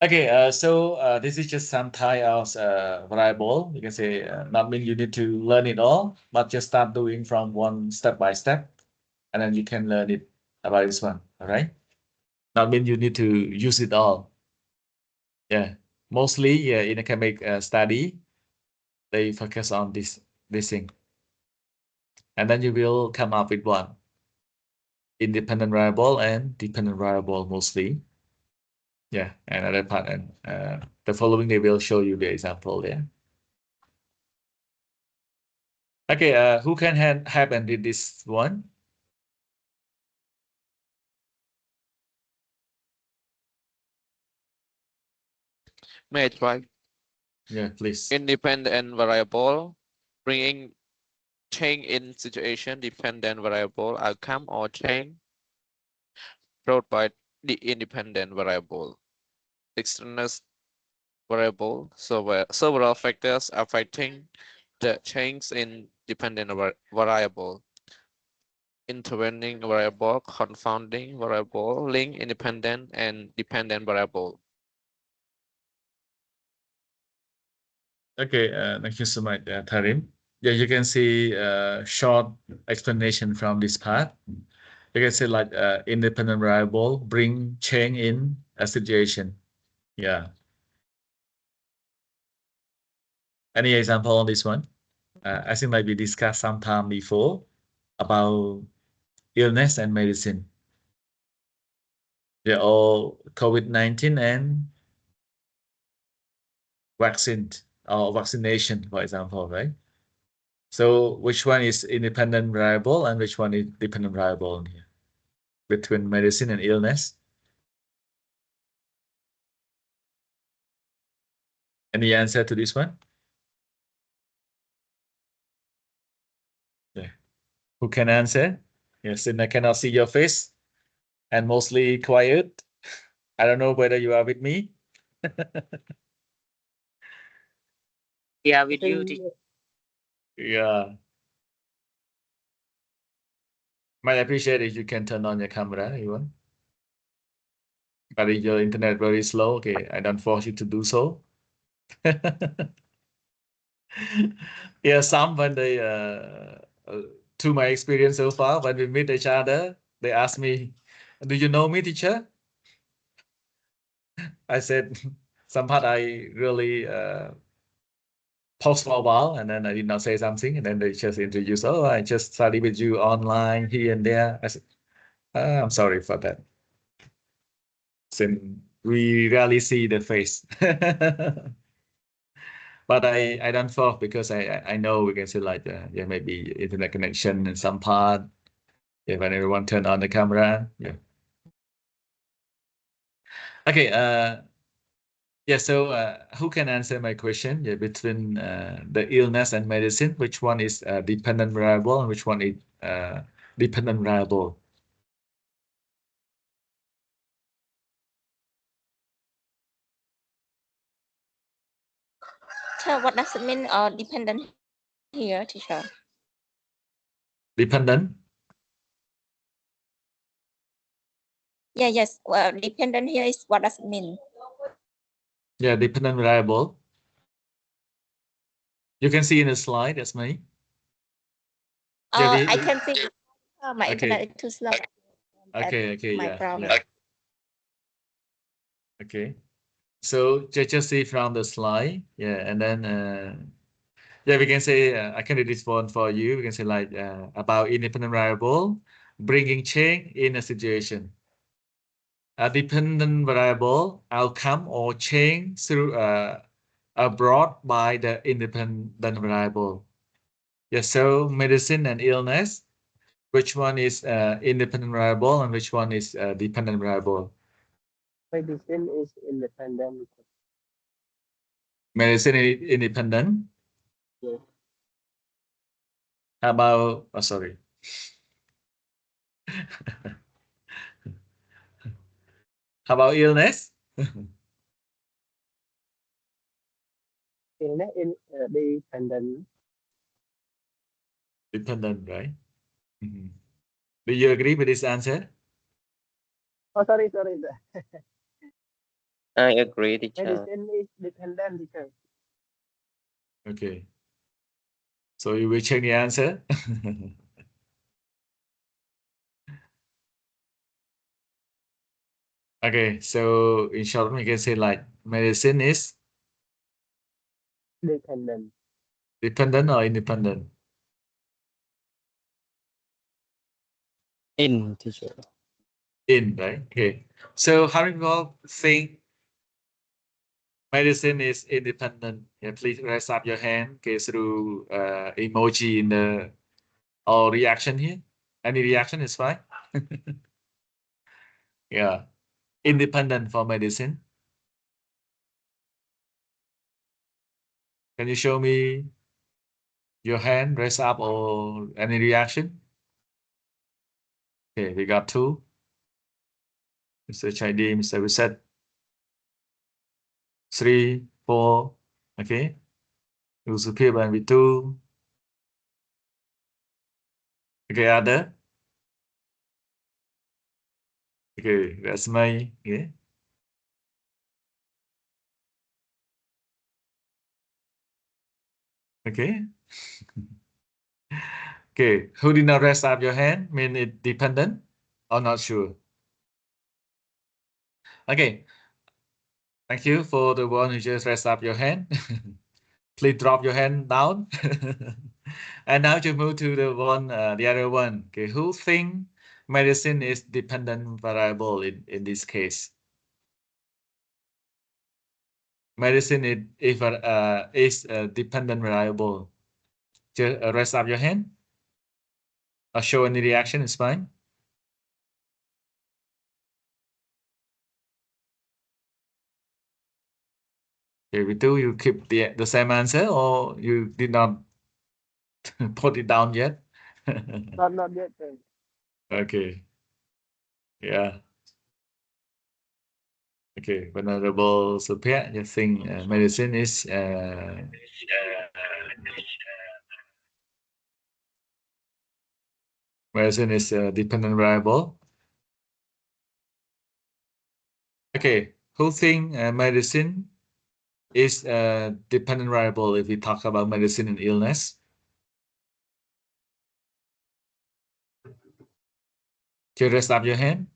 A: Okay, so this is just some type of variable. You can say not mean you need to learn it all, but just start doing from one step by step, and then you can learn it about this one. All right. Not mean you need to use it all. Yeah, mostly yeah, in academic study, they focus on this thing, and then you will come up with one independent variable and dependent variable mostly. Yeah, another part, and the following they will show you the example there. Okay, who can help and did this one?
D: May I try?
A: Yeah, please.
D: Independent variable, bringing change in situation, dependent variable, outcome or change brought by the independent variable. External variable, so several factors affecting the change in dependent variable. Intervening variable, confounding variable, link independent and dependent variable.
A: Okay, thank you so much, Tarim. Yeah, you can see short explanation from this part. You can say like independent variable bring change in a situation. Yeah. Any example on this one? I think like we discussed sometime before about illness and medicine. Yeah, or COVID-19 and vaccine or vaccination, for example, right? So which one is independent variable and which one is dependent variable in here between medicine and illness? Any answer to this one? Yeah. Who can answer? Yes, and I cannot see your face and mostly quiet. I don't know whether you are with me.
G: Yeah,
E: I
G: with you.
E: think
A: Yeah. Might appreciate if you can turn on your camera, even. But if your internet very slow, okay, I don't force you to do so. Yeah, some when they to my experience so far, when we meet each other, they ask me, "Do you know me, teacher?" I said, some part I really pause for a while, and then I did not say something, and then they just introduce, "Oh, I just study with you online here and there." I said, "I'm sorry for that, since we rarely see the face." But I don't fall because I know we can see like yeah, maybe internet connection in some part. Yeah, when everyone turn on the camera. Yeah. Okay. Yeah. So who can answer my question? Yeah, between the illness and medicine, which one is dependent variable and which one is dependent variable?
B: So what does it mean? Dependent here, teacher.
A: Dependent.
B: Yeah, yes. Well, dependent here is what does it mean?
A: Yeah, dependent variable. You can see in the slide. That's me. Yeah,
B: I can see my
A: Okay.
B: internet is too slow.
A: Okay. Okay.
B: My
A: Yeah.
B: problem.
A: Yeah. Okay. So just see from the slide. Yeah, and then yeah, we can say I can read this one for you. We can say like about independent variable bringing change in a situation. A dependent variable outcome or change through brought by the independent variable. Yes, so medicine and illness. Which one is independent variable and which one is dependent variable?
E: medicine is independent.
A: Medicine is independent.
E: Yeah.
A: How about? Oh, sorry. How about illness?
E: Illness in dependent.
A: Dependent, right? Mhm. Do you agree with this answer?
E: Oh, sorry.
C: I agree, teacher.
E: Medicine is dependent, teacher.
A: Okay. So you will check the answer. Okay, so in short, we can say like medicine is
E: Dependent.
A: dependent or independent?
F: In, teacher.
A: In, right? Okay. So how many people think medicine is independent? Yeah, please raise up your hand, okay, through emoji in the or reaction here. Any reaction is fine. Yeah. Independent for medicine. Can you show me your hand raise up or any reaction? Okay, we got 2. Mr. Chaidi, Mr. Reset. 3, 4. Okay. Usupir and with 2. Okay, other. Okay, that's my. Okay. Okay. Okay, who did not raise up your hand? Mean it dependent or not sure? Okay. Thank you for the one who just raised up your hand. Please drop your hand down. And now to move to the one, the other one. Okay, who think medicine is dependent variable in this case? Medicine is a dependent variable. Just raise up your hand. Or show any reaction is fine. Okay, we do you keep the same answer or you did not put it down yet?
E: Not yet, sir.
A: Okay. Yeah. Okay, Venerable Sophia, you think medicine is a dependent variable? Okay, who think medicine is a dependent variable if we talk about medicine and illness? Can you raise up your hand?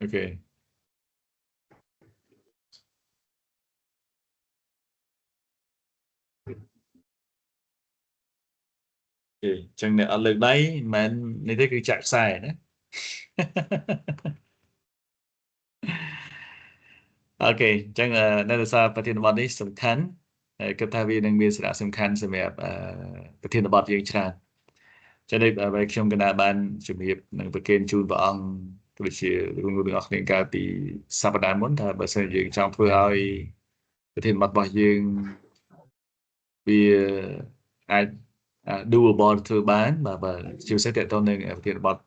A: Okay. Okay, chẳng lẽ ở lực đấy mà như thế cứ chạy sai nữa. Ok, អញ្ចឹងនៅដោយសារប្រធានបទនេះសំខាន់ហើយគិតថាវានឹងមានសារៈសំខាន់សម្រាប់ប្រធានបទយើងច្រើនចឹងដូចបើខ្ញុំកណាបានជំរាបនឹងប្រកេនជូនព្រះអង្គដូចជាលោកទាំងអស់គ្នាកាលពីសប្តាហ៍មុនថាបើសិនយើងចង់ធ្វើឲ្យប្រធានបទរបស់យើងវាអាច doable ធ្វើបានបើជាពិសេសតកតទៅនឹងប្រធានបទត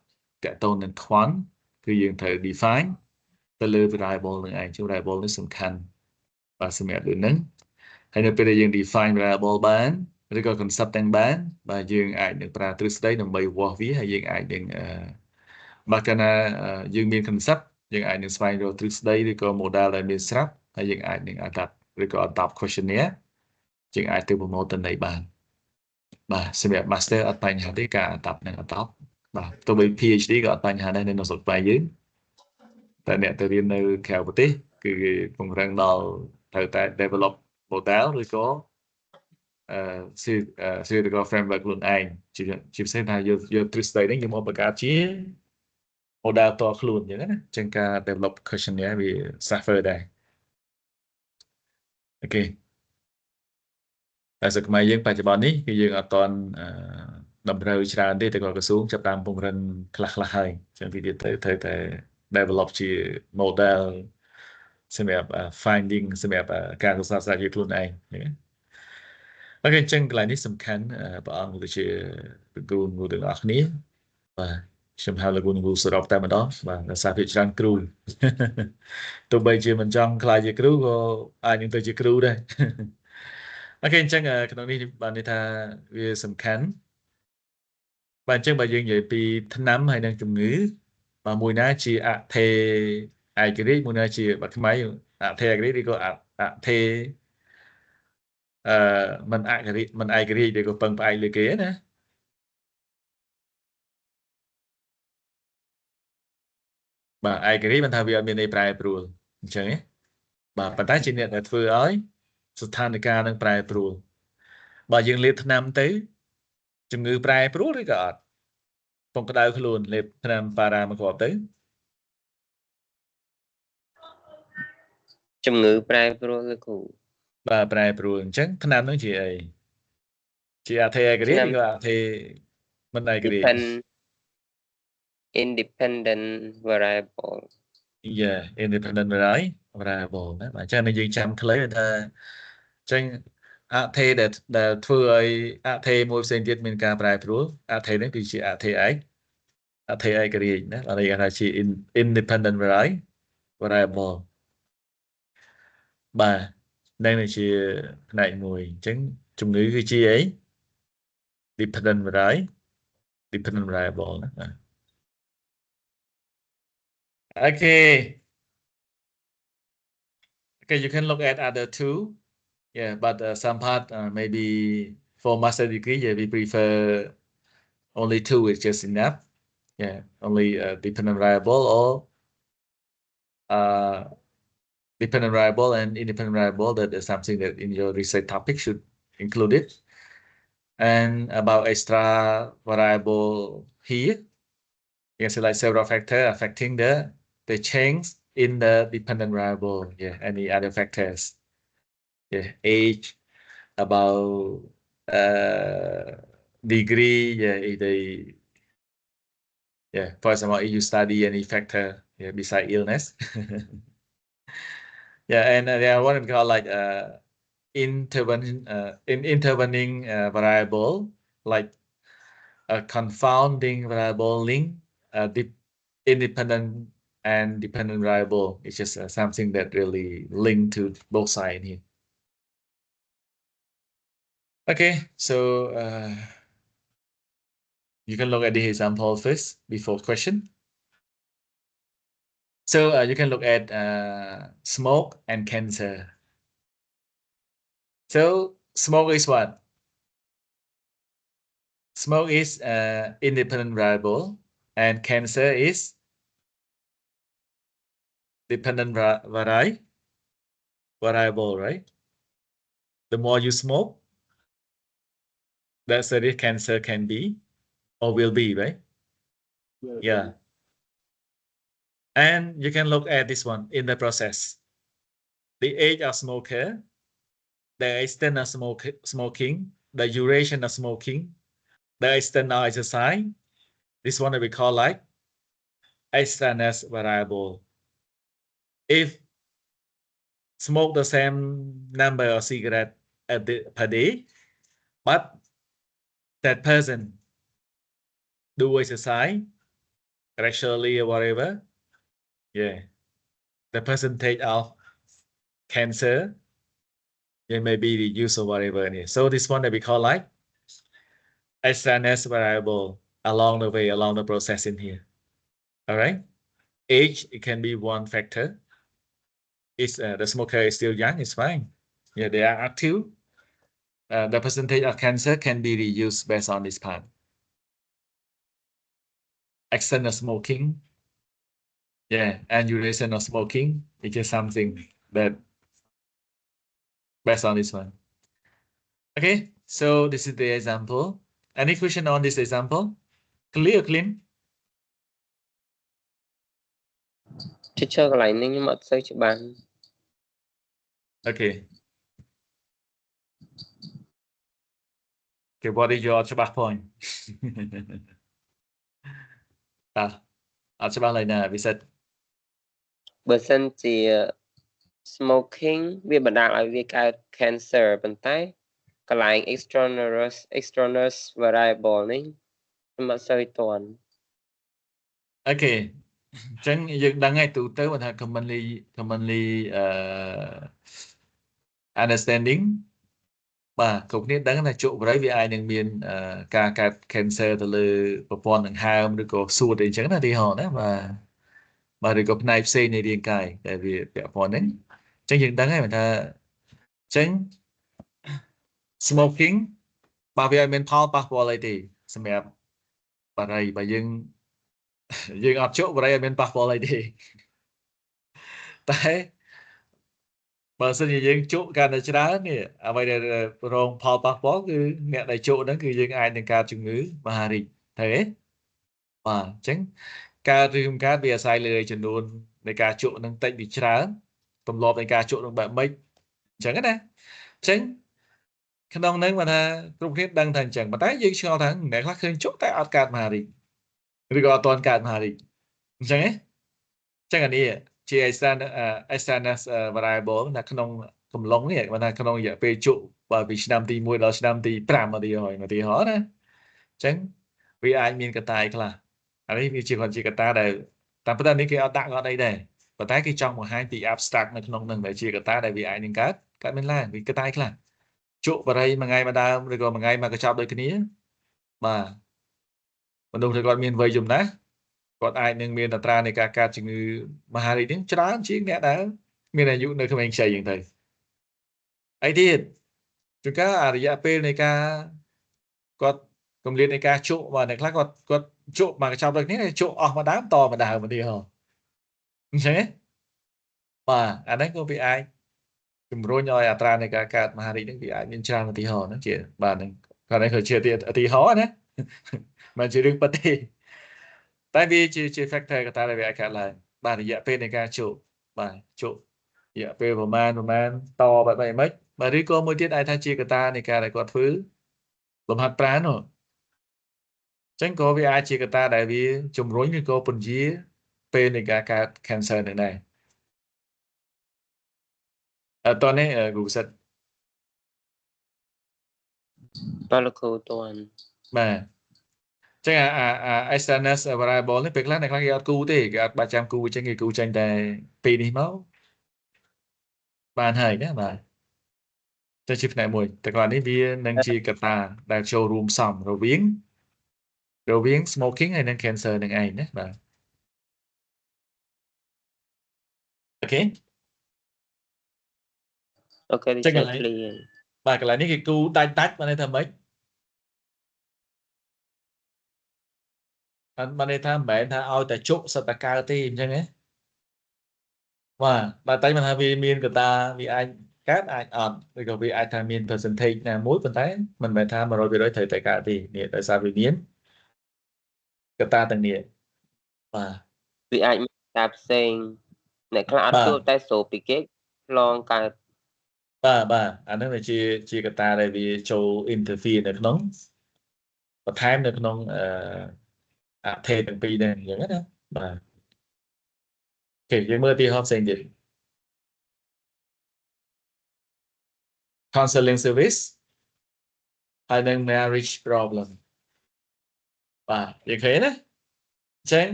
A: កតទៅនឹង quant គឺយើងត្រូវ define ទៅលើ variable នឹងឯងជា variable នេះសំខាន់បាទសម្រាប់ដូចហ្នឹងហើយនៅពេលដែលយើង define variable បានឬក៏ concept ទាំងបានបាទយើងអាចនឹងប្រើទ្រឹស្ដីដើម្បីវាស់វាហើយយើងអាចនឹងបើកាលណាយើងមាន concept យើងអាចនឹងស្វែងរកទ្រឹស្ដីឬក៏ model ដែលមានស្រាប់ហើយយើងអាចនឹង adapt ឬក៏ adopt questionnaire យើងអាចទៅប្រមូលទិន្នន័យបានបាទសម្រាប់ master អត់បញ្ហាទេការ adopt និង adopt បាទទោះបី PhD ក៏អត់បញ្ហាដែរនៅស្រុកខ្មែរយើងតែអ្នកទៅរៀននៅក្រៅប្រទេសគឺគេពង្រឹងដល់ត្រូវតែ develop model ឬក៏theoretical framework ខ្លួនឯងជាពិសេសថាយកទ្រឹស្ដីនេះយកមកបង្កើតជា model តខ្លួនអញ្ចឹងណាអញ្ចឹងការ develop questionnaire វា suffer ដែរអូខេតែសកម្មយើងបច្ចុប្បន្ននេះគឺយើងអត់ទាន់តម្រូវច្រើនទេតែក៏ក្រសួងចាប់តាមពង្រឹងខ្លះហើយអញ្ចឹងទីទៀតទៅត្រូវតែ develop ជា model សម្រាប់ finding សម្រាប់ការសិក្សាស្រាវជ្រាវខ្លួនឯងអូខេអញ្ចឹងកន្លែងនេះសំខាន់ព្រះអង្គដូចជាប្រគូនទាំងអស់គ្នាបាទខ្ញុំហៅលោកគ្រូសរុបតែម្ដងបាទដោយសារភាគច្រើនគ្រូទោះបីជាមិនចង់ខ្លាចជាគ្រូក៏អាចនឹងទៅជាគ្រូដែរអូខេអញ្ចឹងក្នុងនេះបានន័យថាវាសំខាន់បាទអញ្ចឹងបើយើងនិយាយពីថ្នាំហើយនិងជំងឺបាទមួយណាជាអថេឯករាជ្យមួយណាជាបាត់ថ្មីអថេឯករាជ្យឬក៏អថេមិនឯករាជ្យមិនឯករាជ្យឬក៏ពឹងផ្អែកលើគេណាបាទឯករាជ្យមិនថាវាអត់មានន័យប្រែប្រួលអញ្ចឹងណាបាទប៉ុន្តែជាអ្នកដែលធ្វើឲ្យស្ថានភាពនឹងប្រែប្រួលបើយើងលេបថ្នាំទៅជំងឺប្រែប្រួលឬក៏អត់ពងក្តៅខ្លួនលេបថ្នាំប៉ារ៉ាមកគ្រាប់ទៅ
C: ជំងឺប្រែប្រួលលោកគ្រូ
A: បាទប្រែប្រួលអញ្ចឹងថ្នាំនឹងជាអីជាអថេឯករាជ្យឬក៏អថេមិនឯករាជ្យ
C: independent variable
A: Yeah, independent variable ណាបាទចឹងយើងចាំខ្លីថាចឹងអថេដែលធ្វើឲ្យអថេមួយផ្សេងទៀតមានការប្រែប្រួលអថេនេះគឺជាអថេឯកអថេឯករាជ្យណាបាទគេថាជា independent variable បាទនឹងជាផ្នែកមួយអញ្ចឹងជំងឺគឺជាអី dependent variable ណាបាទ Okay, you can look at other two. Yeah, but some part maybe for master degree, yeah, we prefer only two is just enough. Yeah, only dependent variable or dependent variable and independent variable. That is something that in your research topic should include it. And about extra variable here, you can select several factors affecting the change in the dependent variable. Yeah, any other factors. Yeah, age, about degree, yeah, for example, if you study any factor, yeah, beside illness. Yeah, and there are what we call like intervening variable, like a confounding variable link, independent and dependent variable. It's just something that really linked to both sides here. Okay, so you can look at the example first before question. So you can look at smoke and cancer. So smoke is what? Smoke is independent variable and cancer is dependent variable, right? The more you smoke, that's the risk cancer can be or will be, right? Yeah. And you can look at this one in the process. The age of smoker, the extent of smoking, the duration of smoking, the extent of exercise. This one that we call like extraneous variable. If smoke the same number of cigarettes per day, but that person do exercise regularly or whatever, yeah, the percentage of cancer, yeah, may be reduced or whatever. So this one that we call like extraneous variable along the way, along the process in here. All right. Age, it can be one factor. It's the smoker is still young, it's fine. Yeah, they are active. The percentage of cancer can be reduced based on this part. Extent of smoking, yeah, and duration of smoking, it is something that based on this one. Okay, so this is the example. Any question on this example? Clear, clean?
C: teacher កន្លែងនេះខ្ញុំអត់សូវច្បាស់
A: Okay. Okay, what is your ច្បាស់ point? អត់ច្បាស់ឡើយណាពិសិដ្ឋ
C: បើសិនជា smoking វាបណ្ដាលឲ្យវាកើត cancer ប៉ុន្តែកន្លែង extraneous variable នេះខ្ញុំអត់សូវទាន់
A: Okay. អញ្ចឹងយើងដឹងហើយទូទៅបើថា commonly understanding បាទគ្រប់គ្នាដឹងថាជក់ប្រៃវាអាចនឹងមានការកើត cancer ទៅលើប្រព័ន្ធដង្ហើមឬក៏សួតអីចឹងណាទីហោណាបាទឬក៏ផ្នែកផ្សេងនៃរាងកាយដែលវាពាក់ព័ន្ធហ្នឹងអញ្ចឹងយើងដឹងហើយថាអញ្ចឹង smoking បាទវាអត់មានផលប៉ះពាល់អីទេសម្រាប់បារីបើយើងអត់ជក់បារីអត់មានប៉ះពាល់អីទេតែបើសិនជាយើងជក់កាន់តែច្រើននេះអ្វីដែលរងផលប៉ះពាល់គឺអ្នកដែលជក់ហ្នឹងគឺយើងអាចនឹងកើតជំងឺមហារីកឃើញទេបាទអញ្ចឹងការឬមិនកើតវាអាស្រ័យលើចំនួននៃការជក់ហ្នឹងតិចឬច្រើនទម្លាប់នៃការជក់ហ្នឹងបែបម៉េចអញ្ចឹងណាអញ្ចឹងក្នុងហ្នឹងបើថាគ្រប់គ្នាដឹងថាអញ្ចឹងប៉ុន្តែយើងឆ្ងល់ថាអ្នកខ្លះឃើញជក់តែអត់កើតមហារីកឬក៏អត់ទាន់កើតមហារីកអញ្ចឹងទេ ចឹងអានេះជា external variable នៅក្នុងកំឡុងនេះបើថាក្នុងរយៈពេលជក់បើពីឆ្នាំទី1ដល់ឆ្នាំទី5ឧទាហរណ៍ណាចឹងវាអាចមានកត្តាខ្លះអានេះវាជាគាត់ជាកត្តាដែលតាមពិតនេះគេអត់ដាក់គាត់អីដែរប៉ុន្តែគេចង់បង្ហាញពី abstract នៅក្នុងនឹងដែលជាកត្តាដែលវាអាចនឹងកើតមានឡើងវាកត្តាខ្លះជក់បរិយមួយថ្ងៃមួយដើមឬក៏មួយថ្ងៃមួយកញ្ចប់ដូចគ្នាបាទមនុស្សដែលគាត់មានវ័យចំណាស់គាត់អាចនឹងមានអត្រានៃការកើតជំងឺមហារីកនេះច្រើនជាងអ្នកដែលមានអាយុនៅក្មេងខ្ចីយ៉ាងទៅអីទៀតជួនកាលរយៈពេលនៃការគាត់គម្លាតនៃការជក់បាទអ្នកខ្លះគាត់ជក់មកកញ្ចប់ដូចនេះជក់អស់មួយដើមតមួយដើមឧទាហរណ៍អញ្ចឹងបាទអានេះក៏វាអាចជំរុញឲ្យអត្រានៃការកើតមហារីកនេះវាអាចមានច្រើនឧទាហរណ៍ហ្នឹងជាបាទហ្នឹងគាត់នេះគឺជាឧទាហរណ៍ណាមិនជារឿងពិតទេតែវាជា factor កត្តាដែលវាអាចកើតឡើងបាទរយៈពេលនៃការជក់បាទជក់រយៈពេលប្រមាណតបែបម៉េចបាទឬក៏មួយទៀតអាចថាជាកត្តានៃការដែលគាត់ធ្វើលំហាត់ប្រាណនោះចឹងក៏វាអាចជាកត្តាដែលវាជំរុញឬក៏ពន្យាពេលនៃការកើត cancer នឹងដែរតោះនេះគ្រូសិត
C: បាទលោកគ្រូតន់
A: បាទចឹងexternal variable នេះពេលខ្លះអ្នកខ្លះគេអត់គូទេគេអត់បាច់ចាំគូចឹងគេគូចេញតែពីនេះមកបានហើយណាបាទទៅជាផ្នែកមួយតែគាត់នេះវានឹងជាកត្តាដែលចូលរួមផ្សំរវាង smoking ហើយនិង cancer នឹងឯងណាបាទអូខេ
C: ចឹងកន្លែង
A: បាទកន្លែងនេះគេគូដាច់បានន័យថាម៉េចបានន័យថាមិនមែនថាឲ្យតែជក់សិតតែកើតទេអញ្ចឹងណាបាទតែមិនថាវាមានកត្តាវាអាចកើតអាចអត់ឬក៏វាអាចថាមាន percentage ណាមួយប៉ុន្តែមិនមែនថា 100% ត្រូវតែកើតទេនេះដោយសារវាមានកត្តាទាំងនេះបាទ
C: វាអាចមានការផ្សេងអ្នកខ្លះអត់ជួបតែស្រូបពីគេឆ្លងកើត
A: បាទអានឹងវាជាកត្តាដែលវាចូល interfere នៅក្នុងបន្ថែមនៅក្នុងអថេទាំងពីរហ្នឹងអញ្ចឹងណាបាទអូខេយើងមើលទីហោផ្សេងទៀត counseling service ហើយនឹង marriage problem បាទយើងឃើញណាអញ្ចឹង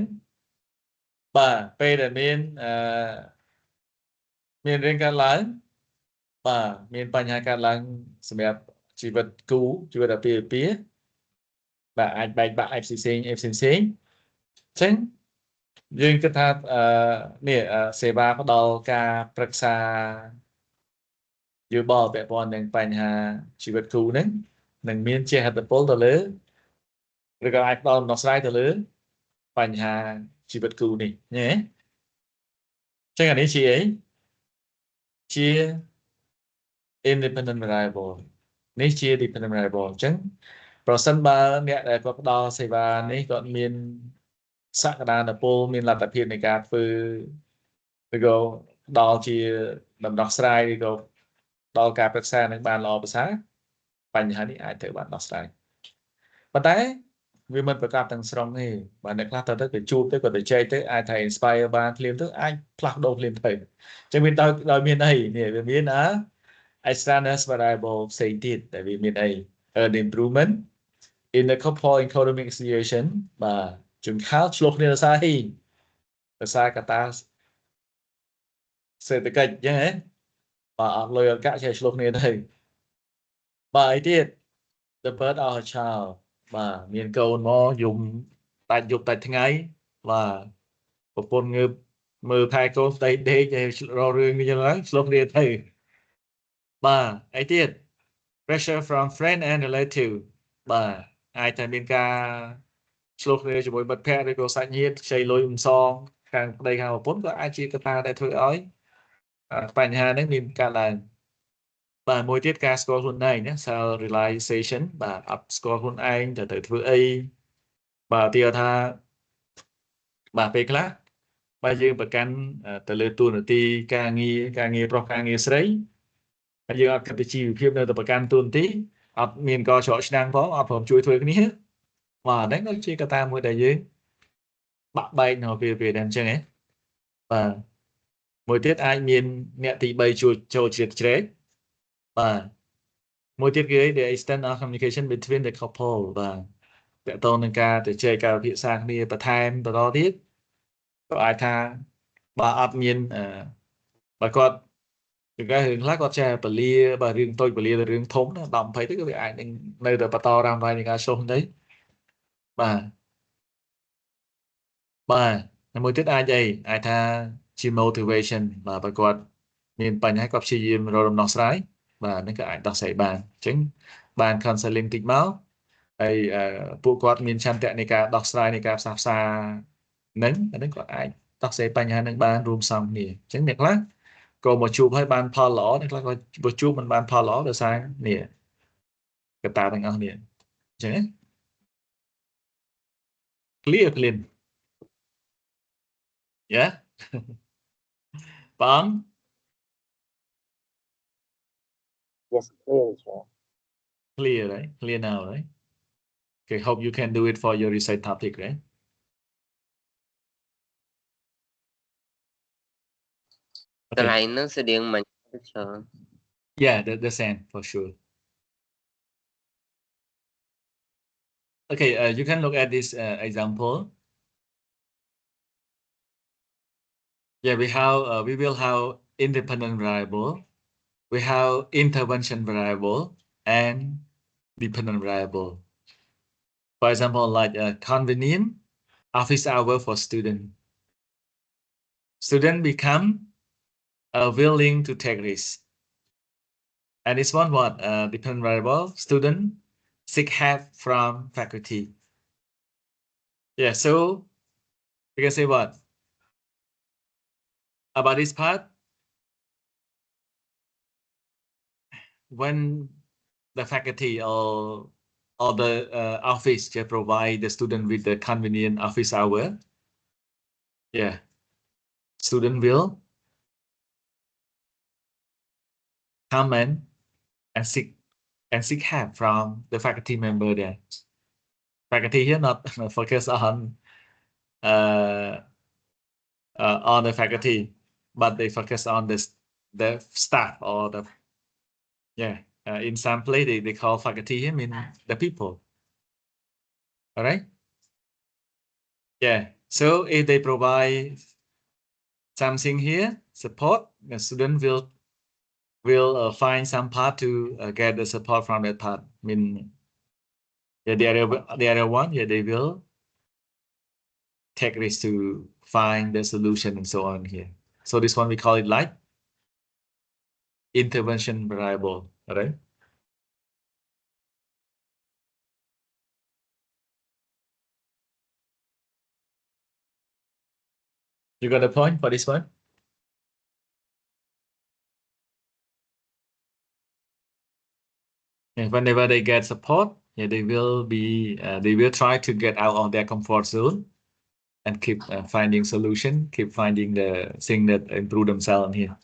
A: បាទពេលដែលមានរឿងកើតឡើងបាទមានបញ្ហាកើតឡើងសម្រាប់ជីវិតគូជីវិតអាពាហ៍ពិពាហ៍បាទអាចបែកបាក់ផ្សេងអញ្ចឹងយើងគិតថានេះសេវាផ្ដល់ការប្រឹក្សាយោបល់ពាក់ព័ន្ធនឹងបញ្ហាជីវិតគូហ្នឹងនឹងមានជាហេតុផលទៅលើឬក៏អាចផ្ដល់ដំណោះស្រាយទៅលើបញ្ហាជីវិតគូនេះញ៉េចឹងអានេះជាអីជា independent variable នេះជា dependent variable អញ្ចឹងប្រសិនបើអ្នកដែលគាត់ផ្ដល់សេវានេះគាត់មានសក្តានុពលមានលទ្ធភាពនៃការធ្វើឬក៏ផ្ដល់ជាដំណោះស្រាយឬក៏ដល់ការប្រឹក្សានឹងបានល្អប្រសើរបញ្ហានេះអាចត្រូវបានដោះស្រាយប៉ុន្តែវាមិនប្រកបទាំងស្រុងទេបាទអ្នកខ្លះទៅជួបទៅគាត់ទៅចែកទៅអាចថា inspire បានភ្លាមទៅអាចផ្លាស់ប្ដូរភ្លាមទៅអញ្ចឹងមានដោយមានអីនេះវាមានexternal variable ផ្សេងទៀតតែវាមានអី earn improvement in the couple economic situation បាទជួនកាលឆ្លោះគ្នាដោយសារអីដោយសារកត្តាសេដ្ឋកិច្ចអញ្ចឹងហ៎បាទអត់លុយអត់កាក់ចេះឆ្លោះគ្នាទៅបាទអីទៀត the birth of a child បាទមានកូនមកយំតាច់យប់តាច់ថ្ងៃបាទប្រពន្ធងើបមើលថែកូនស្ដីដេកហើយរករឿងនេះហ្នឹងឆ្លោះគ្នាទៅបាទអីទៀត pressure from friend and relative បាទអាចតែមានការឆ្លោះគ្នាជាមួយមិត្តភ័ក្តិឬក៏សាច់ញាតិខ្ចីលុយមិនសងខាងប្តីខាងប្រពន្ធក៏អាចជាកត្តាដែលធ្វើឲ្យបញ្ហាហ្នឹងមានកើតឡើងបាទមួយទៀតការស្គាល់ខ្លួនឯងណា self realization បាទអត់ស្គាល់ខ្លួនឯងទៅធ្វើអីបាទទីថាបាទពេលខ្លះបាទយើងប្រកាន់ទៅលើទូនាទីការងារប្រុសការងារស្រីហើយយើងអត់គិតទៅជីវភាពនៅតែប្រកាន់ទូនាទីអត់មានកច្រកឆ្នាំងផងអត់ព្រមជួយធ្វើគ្នាបាទហ្នឹងក៏ជាកត្តាមួយដែលយើងបាក់បែកនៅពេលហ្នឹងអញ្ចឹងហ៎ បាទមួយទៀតអាចមានអ្នកទី3ចូលជ្រៀតជ្រែកបាទមួយទៀតគឺ the extent of communication between the couple បាទតកតងនឹងការទៅជែកការពិភាក្សាគ្នាបន្ថែមបន្តទៀតក៏អាចថាបើអត់មានបើគាត់គឺគេរឿងខ្លះគាត់ចេះពលាបើរឿងតូចពលាទៅរឿងធំណា10 20ទៅគឺវាអាចនឹងនៅតែបន្តរ៉ាំរ៉ៃនៃការឆ្លោះទៅបាទបាទមួយទៀតអាចអីអាចថាជា motivation បាទបើគាត់មានបញ្ហាគាត់ព្យាយាមរកដំណោះស្រាយបាទនេះក៏អាចដោះស្រាយបានអញ្ចឹងបាន counseling តិចមកហើយពួកគាត់មានឆន្ទៈនៃការដោះស្រាយនៃការផ្សះផ្សានឹងអានេះគាត់អាចដោះស្រាយបញ្ហានឹងបានរួមផ្សំគ្នាអញ្ចឹងអ្នកខ្លះក៏មកជួបហើយបានផលល្អអ្នកខ្លះក៏មកជួបមិនបានផលល្អដោយសារនេះកត្តាទាំងអស់នេះអញ្ចឹងណា clear clean yeah បង
C: Yes, clear, sir.
A: clear right clear now right okay hope you can do it for your research topic right
C: កន្លែងហ្នឹងស្តៀងមិនច្រើន
A: yeah the same for sure okay you can look at this example yeah we will have independent variable we have intervention variable and dependent variable for example like convenient office hour for student become willing to take risks and this one what dependent variable student seek help from faculty yeah so we can say what about this part when the faculty or the office to provide the student with the convenient office hour yeah student will come and seek help from the faculty member there faculty here not focus on the faculty but they focus on the staff or the yeah in some place they call faculty here mean the people all right yeah so if they provide something here support the student will find some part to get the support from that part mean yeah the other one yeah they will take risk to find the solution and so on here so this one we call it like intervention variable all right you got a point for this one and whenever they get support yeah they will try to get out of their comfort zone and keep finding solution keep finding the thing that improve themselves here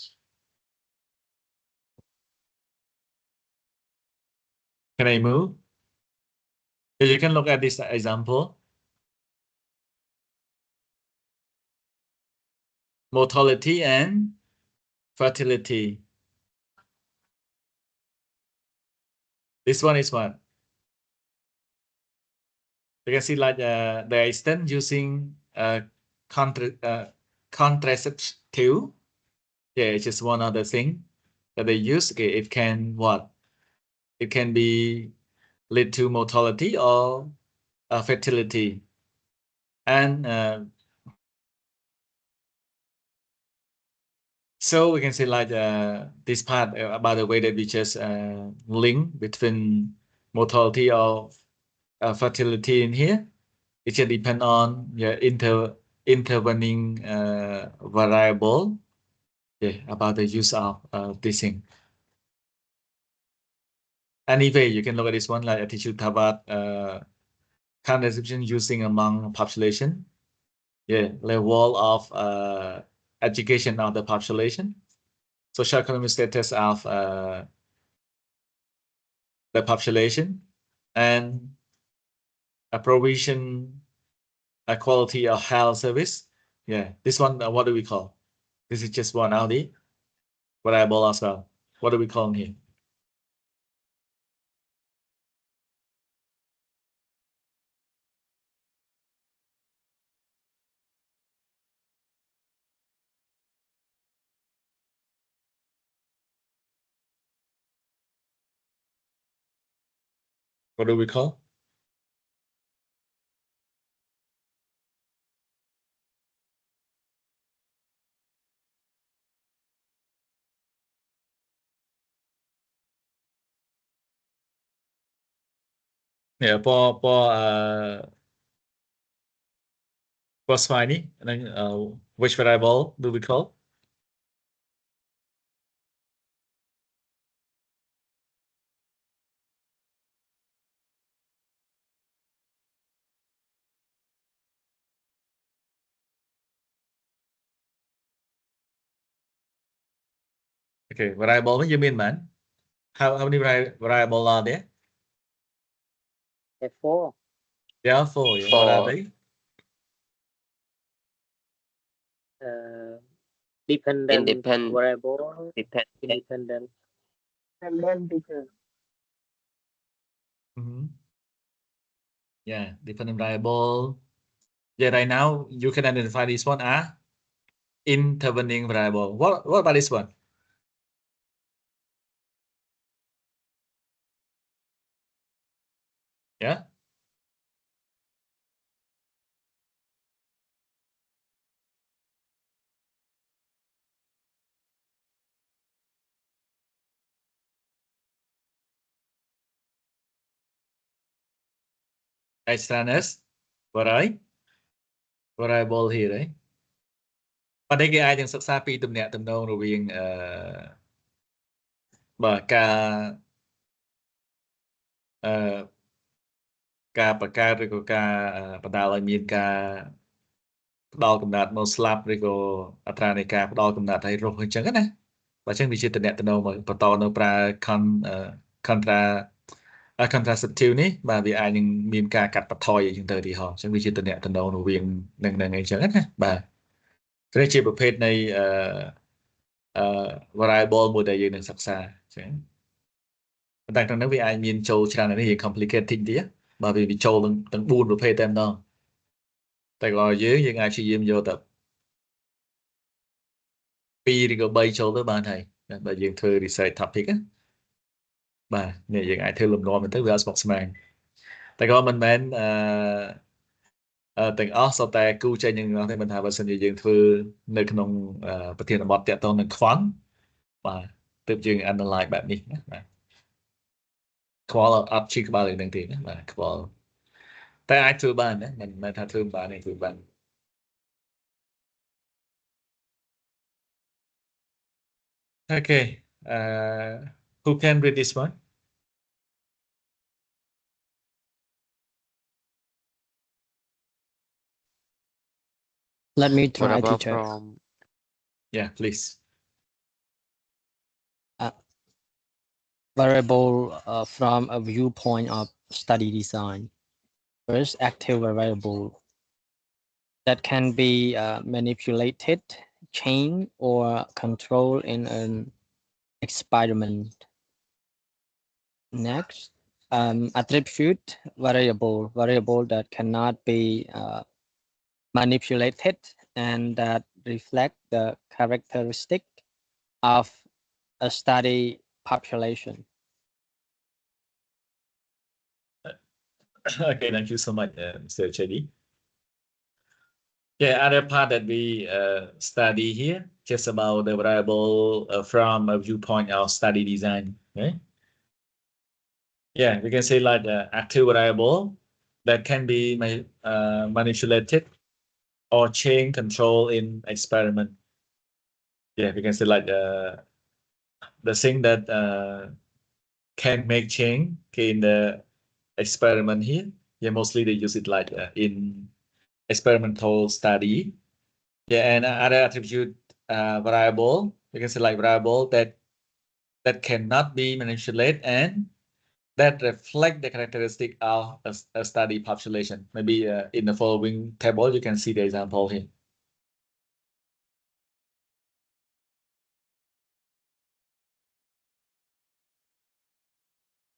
A: can I move you can look at this example mortality and fertility this one is what you can see like the extent using contraceptive yeah it's just one other thing that they use okay it can what it can be lead to mortality or fertility and so we can say like this part about the way that we just link between mortality or fertility in here it should depend on your intervening variable yeah, about the use of this thing anyway you can look at this one like attitude about contraception using among population yeah level of education of the population socioeconomic status of the population and a provision a quality of health service Yeah, this one, what do we call? This is just one ID variable as well. What do we call here? What do we call? Yeah, for Smiley, and then which variable do we call? Okay, variable với you mean man? How many variable are there?
E: F4.
A: There are four. Yeah. What are
C: For
A: they?
E: Dependent
C: independent
E: variable,
C: dependent
E: independent, and then dependent.
A: Yeah, dependent variable. Yeah, right now you can identify this one as intervening variable. What about this one? Yeah. Extraneous variable here đấy. ប៉ុន្តែគេអាចនឹងសិក្សាពីទំនាក់ទំនងរវាងបាទការបង្កើតឬក៏ការបណ្ដាលឲ្យមានការផ្ដល់កំណត់មកស្លាប់ឬក៏អត្រានៃការផ្ដល់កំណត់ឲ្យរស់អញ្ចឹងណាបើអញ្ចឹងវាជាទំនាក់ទំនងបន្តនៅប្រើ contraceptive នេះបាទវាអាចនឹងមានការកាត់បន្ថយអញ្ចឹងទៅទីហោអញ្ចឹងវាជាទំនាក់ទំនងរវាងនឹងអីចឹងណាបាទនេះជាប្រភេទនៃvariable មួយដែលយើងនឹងសិក្សាអញ្ចឹងប៉ុន្តែក្នុងនោះវាអាចមានចូលច្រើននេះវា complicated តិចទៀតបាទវាចូលទាំង4ប្រភេទតែម្ដងតែក៏យើងអាចព្យាយាមយកតែ2ឬក៏3ចូលទៅបានហើយបើយើងធ្វើ research topic ណាបាទនេះយើងអាចធ្វើលំនាំទៅវាអត់ស្មុគស្មាញតែក៏មិនមែនទាំងអស់សុទ្ធតែគូចេញនឹងនោះទេមិនថាបើសិនជាយើងធ្វើនៅក្នុងប្រធានបទតាក់ទងនឹងខ្វង់បាទទើបយើង analyze បែបនេះណាបាទខ្វល់អត់ឈឺក្បាលនឹងទេណាបាទខ្វល់តែអាចធ្វើបានណាមិនមែនថាធ្វើបានទេធ្វើបាន Okay who can read this one
I: Let me
D: What
I: try,
D: about
I: teacher.
D: from
A: yeah please
I: Variable from a viewpoint of study design. First, active variable that can be manipulated, changed, or controlled in an experiment. Next, attribute variable that cannot be manipulated and that reflect the characteristic of a study population.
A: Okay, thank you so much, Mr. Chedi. Yeah, other part that we study here, just about the variable from a viewpoint of study design, right? Yeah, we can say like active variable that can be manipulated or change control in experiment. Yeah, we can say like the thing that can make change in the experiment here. Yeah, mostly they use it like in experimental study. Yeah, and other attribute variable, we can say like variable that cannot be manipulated and that reflect the characteristic of a study population. Maybe in the following table, you can see the example here.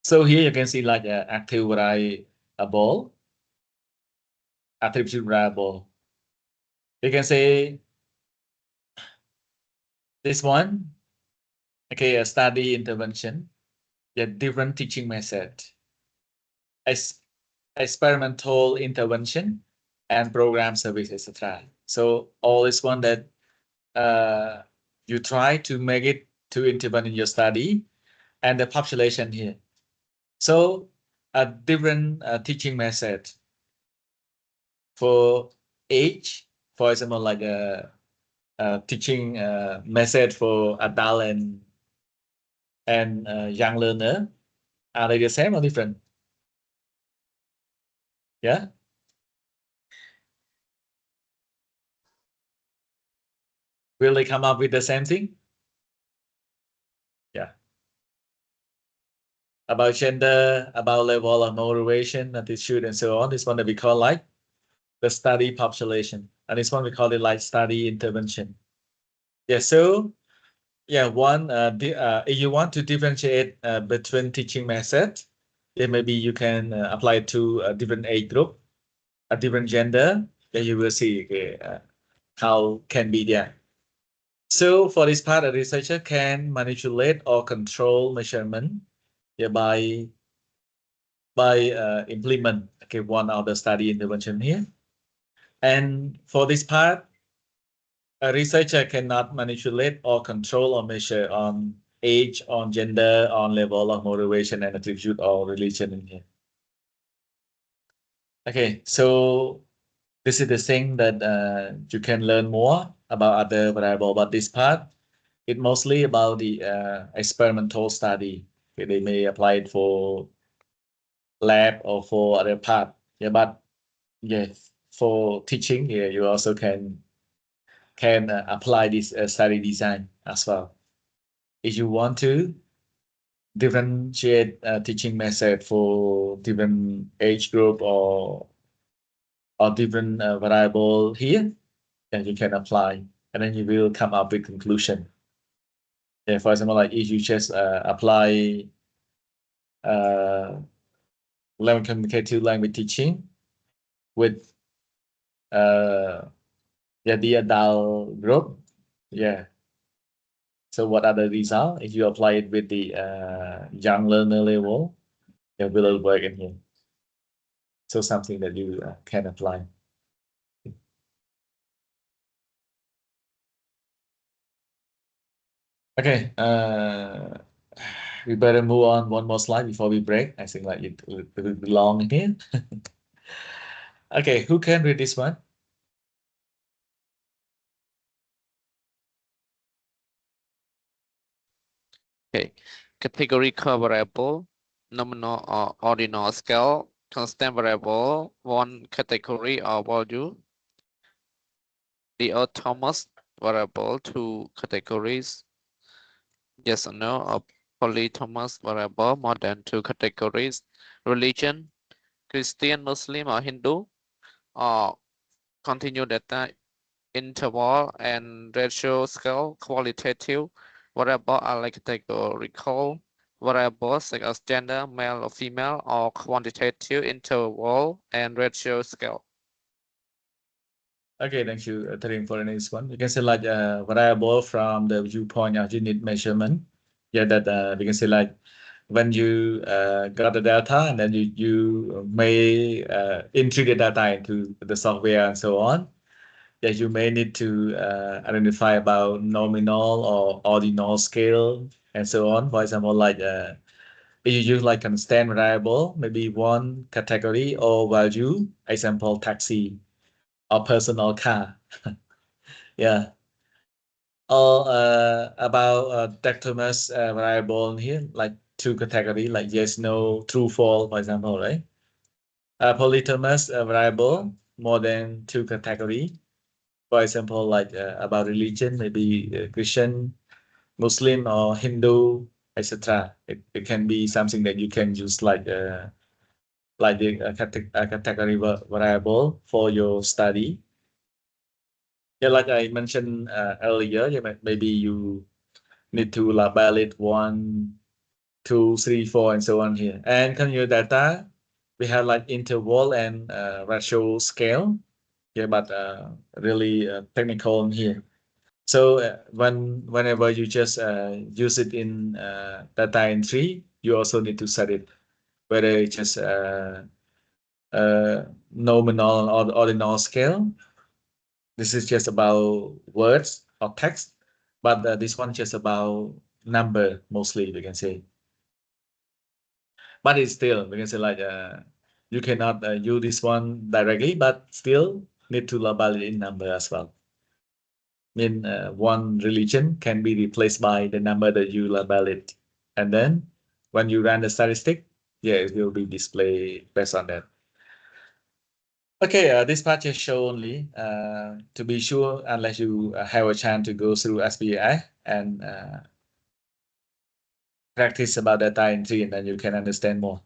A: So here you can see like active variable, attribute variable. You can say this one, okay, a study intervention, yeah, different teaching method, experimental intervention, and program service, etc. So all is one that you try to make it to intervene in your study and the population here. So a different teaching method for age, for example, like a teaching method for adult and young learner, are they the same or different? Yeah. Will they come up with the same thing? Yeah. About gender, about level of motivation, attitude, and so on. This one that we call like the study population, and this one we call it like study intervention. Yeah. So yeah, one if you want to differentiate between teaching methods, then maybe you can apply it to a different age group, a different gender. Then you will see how can be there. So for this part, a researcher can manipulate or control measurement, yeah, by implement one of the study intervention here. And for this part, a researcher cannot manipulate or control or measure on age, on gender, on level of motivation and attribute or religion in here. Okay, so this is the thing that you can learn more about other variable, but this part, it mostly about the experimental study. Okay, they may apply it for lab or for other part. Yeah, but yes, for teaching, yeah, you also can apply this study design as well. If you want to differentiate teaching method for different age group or different variable here, then you can apply, and then you will come up with conclusion. Yeah, for example, like if you just apply language communicative language teaching with yeah, the adult group, yeah. So what are the results if you apply it with the young learner level? It will work in here. So something that you can apply. Okay, we better move on one more slide before we break. I think like it will be long here. Okay, who can read this one?
D: Okay, categorical variable, nominal or ordinal scale, constant variable, one category or value, the autonomous variable, two categories, yes or no, or polytomous variable, more than two categories, religion, Christian, Muslim, or Hindu, or continue data interval and ratio scale, qualitative variable are like categorical variables such as gender, male or female, or quantitative interval and ratio scale.
A: Okay, thank you, Tarim, for the next one. You can say like a variable from the viewpoint of unit measurement. Yeah, that we can say like when you got the data and then you may entry the data into the software and so on. Yeah, you may need to identify about nominal or ordinal scale and so on. For example, like if you use like constant variable, maybe one category or value, example taxi or personal car. Yeah. Or about dichotomous variable here, like two category, like yes, no, true, false, for example, right? Polytomous variable, more than two category. For example, like about religion, maybe Christian, Muslim, or Hindu, etc. It can be something that you can use like the category variable for your study. Yeah, like I mentioned earlier, yeah, maybe you need to label it one 2, 3, 4, and so on here. And come your data, we have like interval and ratio scale. Yeah, but really technical here. So whenever you just use it in data entry, you also need to set it whether it's just nominal or ordinal scale. This is just about words or text, but this one just about number mostly, we can say. But it's still, we can say like you cannot use this one directly, but still need to label it in number as well. Mean one religion can be replaced by the number that you label it, and then when you run the statistic, yeah, it will be displayed based on that. Okay, this part just show only to be sure, unless you have a chance to go through SBI and practice about data entry, and then you can understand more.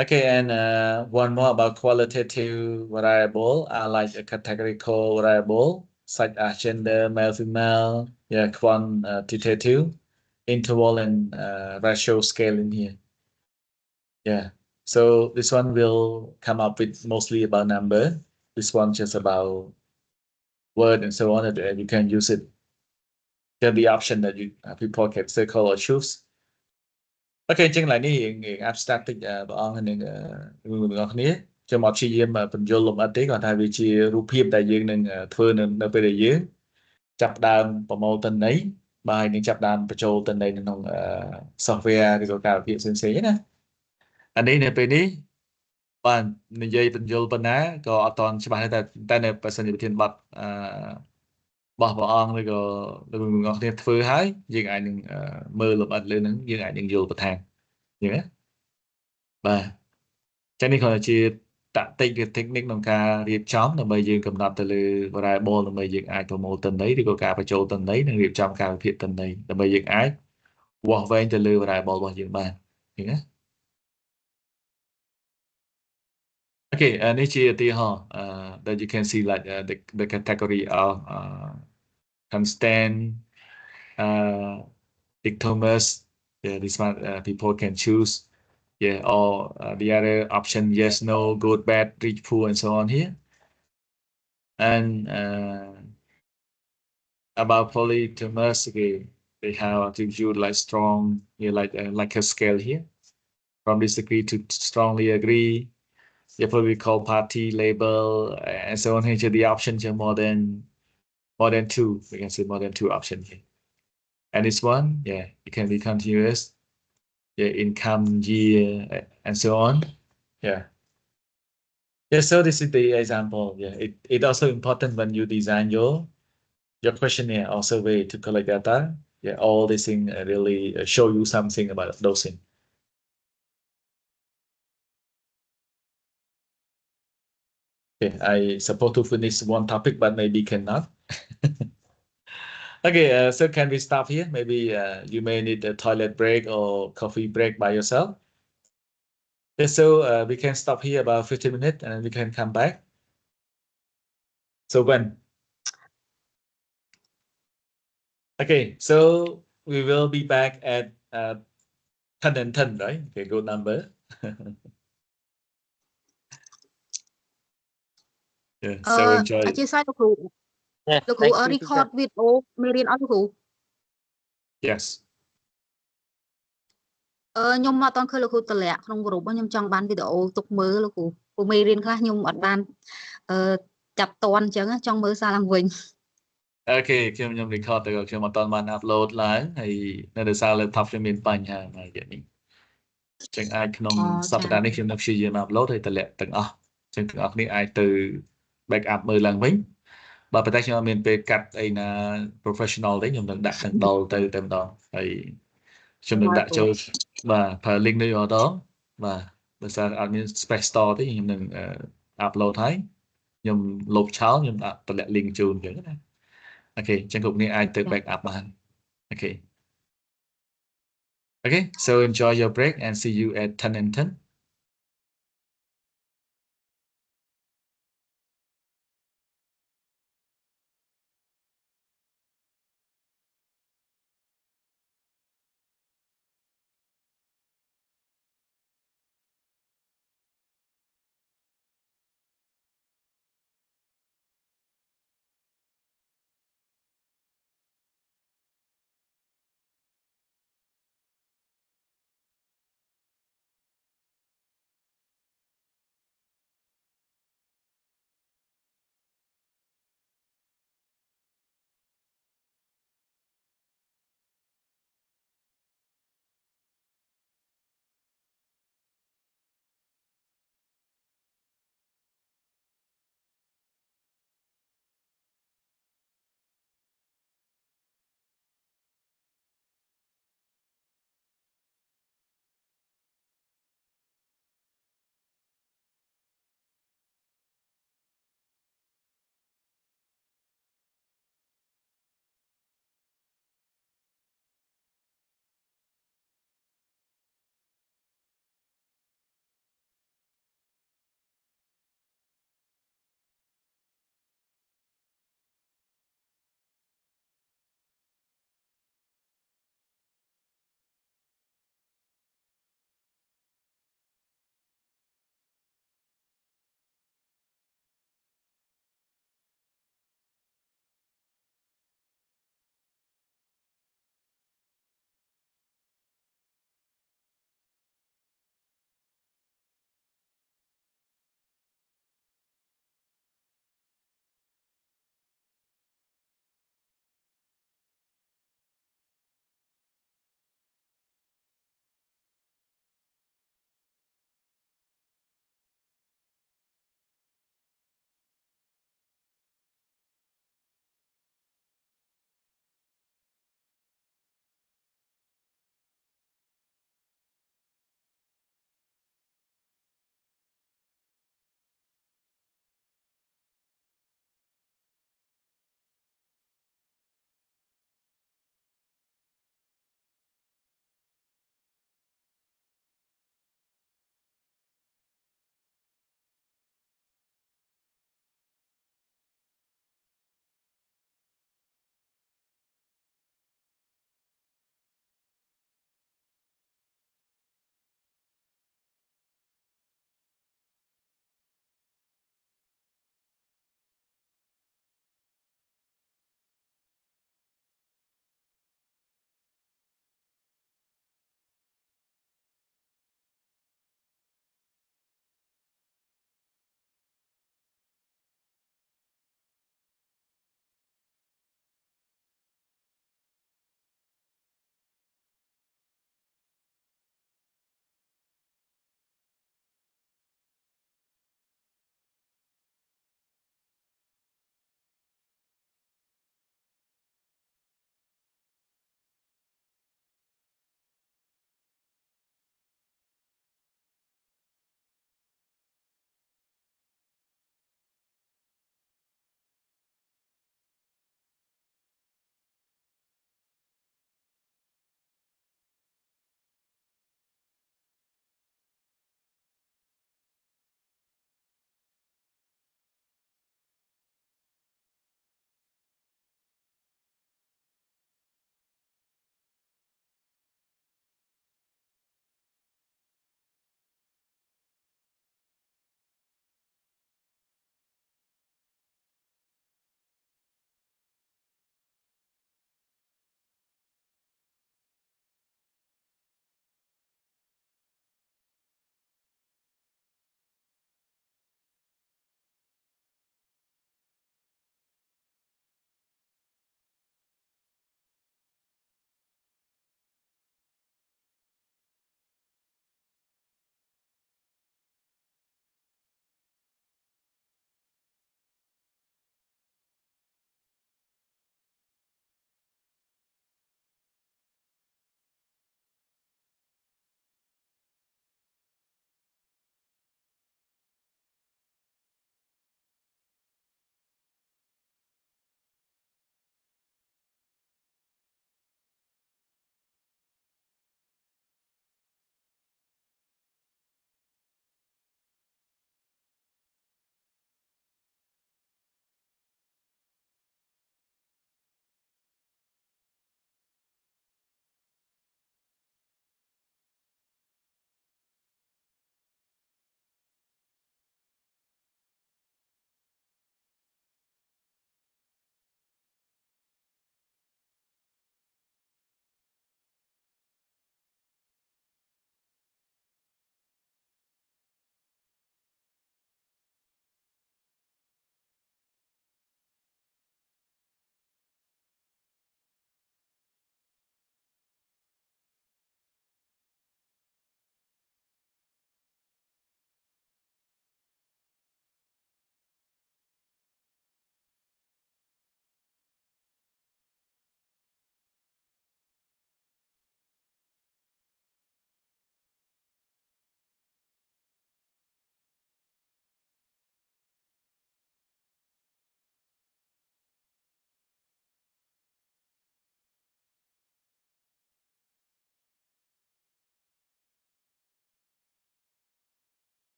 A: Okay, and one more about qualitative variable are like a categorical variable such as gender, male, female, yeah, quantitative, interval, and ratio scale in here. Yeah, so this one will come up with mostly about number. This one just about word and so on, and you can use it. There'll be option that you people can circle or choose. Okay, ចឹងឡើយនេះរៀង abstract តិចបងអង្គនឹងបងប្អូនគ្នាខ្ញុំអត់ព្យាយាមបញ្យល់លម្អិតទេគាត់ថាវាជារូបភាពដែលយើងនឹងធ្វើនៅពេលដែលយើងចាប់ផ្ដើមប្រមូលទិន្នន័យបាទនឹងចាប់ផ្ដើមបញ្ចូលទិន្នន័យនៅក្នុង software ឬក៏ការវិភាគផ្សេងៗណាអានេះនៅពេលនេះបាទនិយាយបញ្យល់ប៉ុណ្ណាក៏អត់តន់ច្បាស់ដែរតែនៅប្រសិនជាប្រធានបទរបស់ព្រះអង្គឬក៏លោកបងប្អូនគ្នាធ្វើហើយយើងអាចនឹងមើលលម្អិតលើនឹងយើងអាចនឹងយល់បន្ថែមអញ្ចឹងណាបាទចឹងនេះគ្រាន់តែជាតាក់ទិកឬ technique ក្នុងការរៀបចំដើម្បីយើងកំណត់ទៅលើ variable ដើម្បីយើងអាចប្រមូលទិន្នន័យឬក៏ការបញ្ចូលទិន្នន័យនិងរៀបចំការវិភាគទិន្នន័យដើម្បីយើងអាចវាស់វែងទៅលើ variable របស់យើងបានអញ្ចឹងណា Okay,នេះជាឧទាហរណ៍ that you can see like the category of constant dictomers. Yeah, this one people can choose. Yeah, or the other option yes, no, good, bad, rich, poor, and so on here. And about polytomers, okay, they have attribute like strong, yeah, like a scale here, from disagree to strongly agree. Yeah, probably call party label and so on here. The options are more than two. We can say more than two options here. And this one, yeah, it can be continuous. Yeah, income, year, and so on. Yeah. Yeah, so this is the example. Yeah, it also important when you design your questionnaire or survey to collect data. Yeah, all these things really show you something about those things. Okay, I supposed to finish one topic, but maybe cannot. Okay, so can we stop here? Maybe you may need a toilet break or coffee break by yourself. Okay, so we can stop here about 15 minutes and we can come back. So when? Okay, so we will be back at 10 and 10, right? Okay, good number. Yeah, so enjoy
H: អ
A: it.
H: ធិស្ឋានលោកគ្រូ
E: Yeah,
H: លោកគ្រូ
E: thank you,
H: record
E: teacher.
H: វីដេអូមេរៀនអត់លោកគ្រូ
A: Yes.
H: ខ្ញុំអត់ទាន់ឃើញលោកគ្រូតម្លាក់ក្នុងក្រុមខ្ញុំចង់បានវីដេអូទុកមើលលោកគ្រូព្រោះមេរៀនខ្លះខ្ញុំអត់បានចាប់តន់អញ្ចឹងចង់មើលសារឡើងវិញ
A: Okay, ខ្ញុំ record ទៅខ្ញុំអត់ទាន់បាន upload ឡើងហើយនៅដោយសារ laptop ខ្ញុំមានបញ្ហាមួយរយៈនេះចឹងអាចក្នុងសប្តាហ៍នេះខ្ញុំនឹងព្យាយាម upload ហើយតម្លាក់ទាំងអស់ចឹងទាំងអស់គ្នាអាចទៅ backup មើលឡើងវិញបើប៉ុន្តែខ្ញុំអត់មានពេលកាត់អីណា professional ទេខ្ញុំនឹងដាក់ទាំងដលទៅតែម្ដងហើយខ្ញុំនឹងដាក់ចូលបាទប្រើ link នេះម្ដងបាទដោយសារអត់មាន space store ទេខ្ញុំនឹង upload ហើយខ្ញុំលុបឆោតខ្ញុំដាក់តម្លាក់ link ជូនចឹងណា Okay,ចឹងគ្រប់គ្នាអាចទៅ backup បាន Okay. Okay, so enjoy your break and see you at 10 and 10.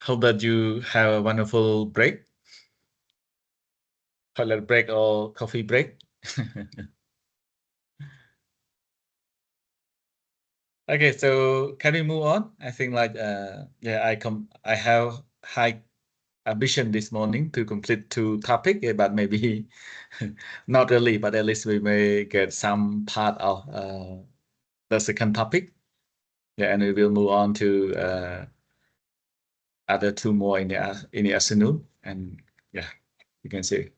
A: Hope that you have a wonderful break, toilet break or coffee break. Okay, so can we move on? I think like yeah, I have high ambition this morning to complete 2 topic, yeah, but maybe not really, but at least we may get some part of the second topic. Yeah, and we will move on to other 2 more in the afternoon, and yeah, you can see.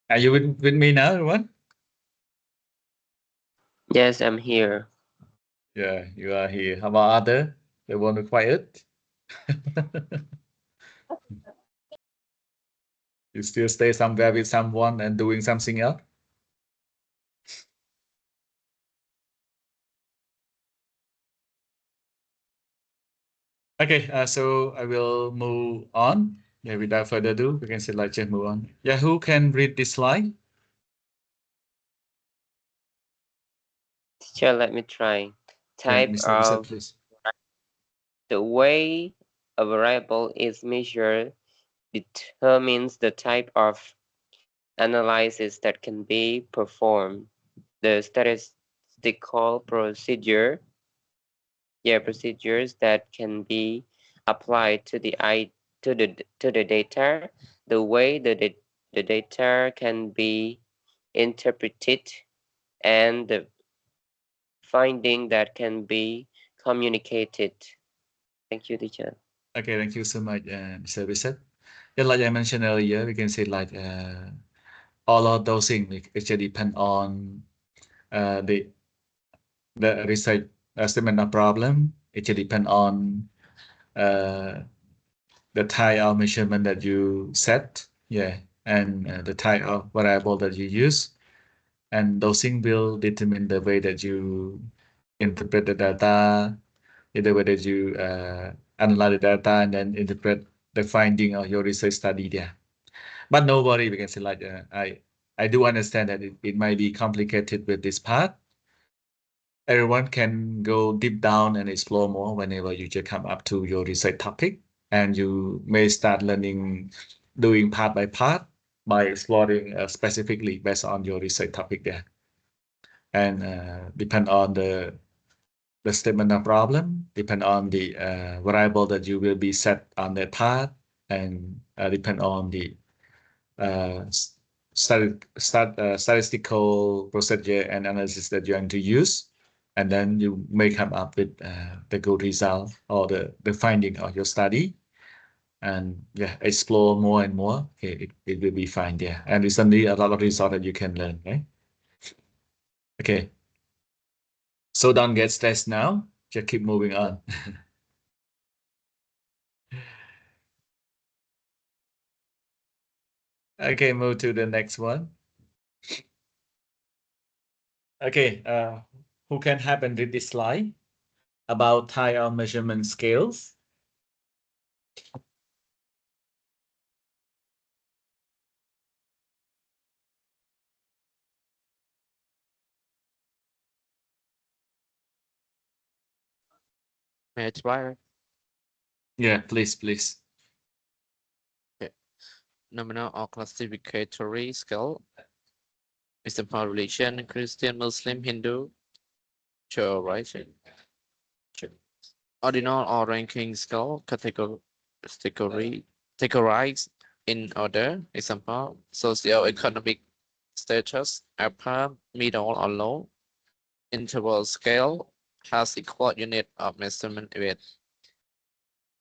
A: Are you with me now, everyone?
C: Yes, I'm here.
A: Yeah, you are here. How about other? They want to quiet? You still stay somewhere with someone and doing something else? Okay, so I will move on. Yeah, without further ado, we can say like just move on. Yeah, who can read this slide?
C: Teacher, let me try.
A: Yeah,
C: Type
A: Mr. Bissett,
C: of
A: please.
C: the way a variable is measured determines the type of analysis that can be performed. The statistical procedures that can be applied to the data, the way the data can be interpreted, and the finding that can be communicated. Thank you, teacher.
A: Okay, thank you so much, Mr. Bissett. Yeah, like I mentioned earlier, we can say like all of those things actually depend on the research statement of problem. It should depend on the type of measurement that you set, yeah, and the type of variable that you use, and those things will determine the way that you interpret the data, the way that you analyze the data, and then interpret the finding of your research study there. But no worry, we can say like I do understand that it might be complicated with this part. Everyone can go deep down and explore more whenever you just come up to your research topic, and you may start learning doing part by part by exploring specifically based on your research topic there, and depend on the statement of problem, depend on the variable that you will be set on that part, and depend on the uh, statistical procedure and analysis that you're going to use, and then you may come up with the good result or the finding of your study, and yeah, explore more and more. Okay, it will be fine there, and it's only a lot of result that you can learn, right? Okay, so don't get stressed now, just keep moving on. Okay, move to the next one. Okay, who can help and read this slide about type of measurement scales?
D: May I try?
A: Yeah, please.
D: Nominal or classificatory scale is about religion, Christian, Muslim, Hindu. Sure, right? Sure. Ordinal or ranking scale categorized in order. Example, socio-economic status, upper, middle, or low. Interval scale has equal unit of measurement with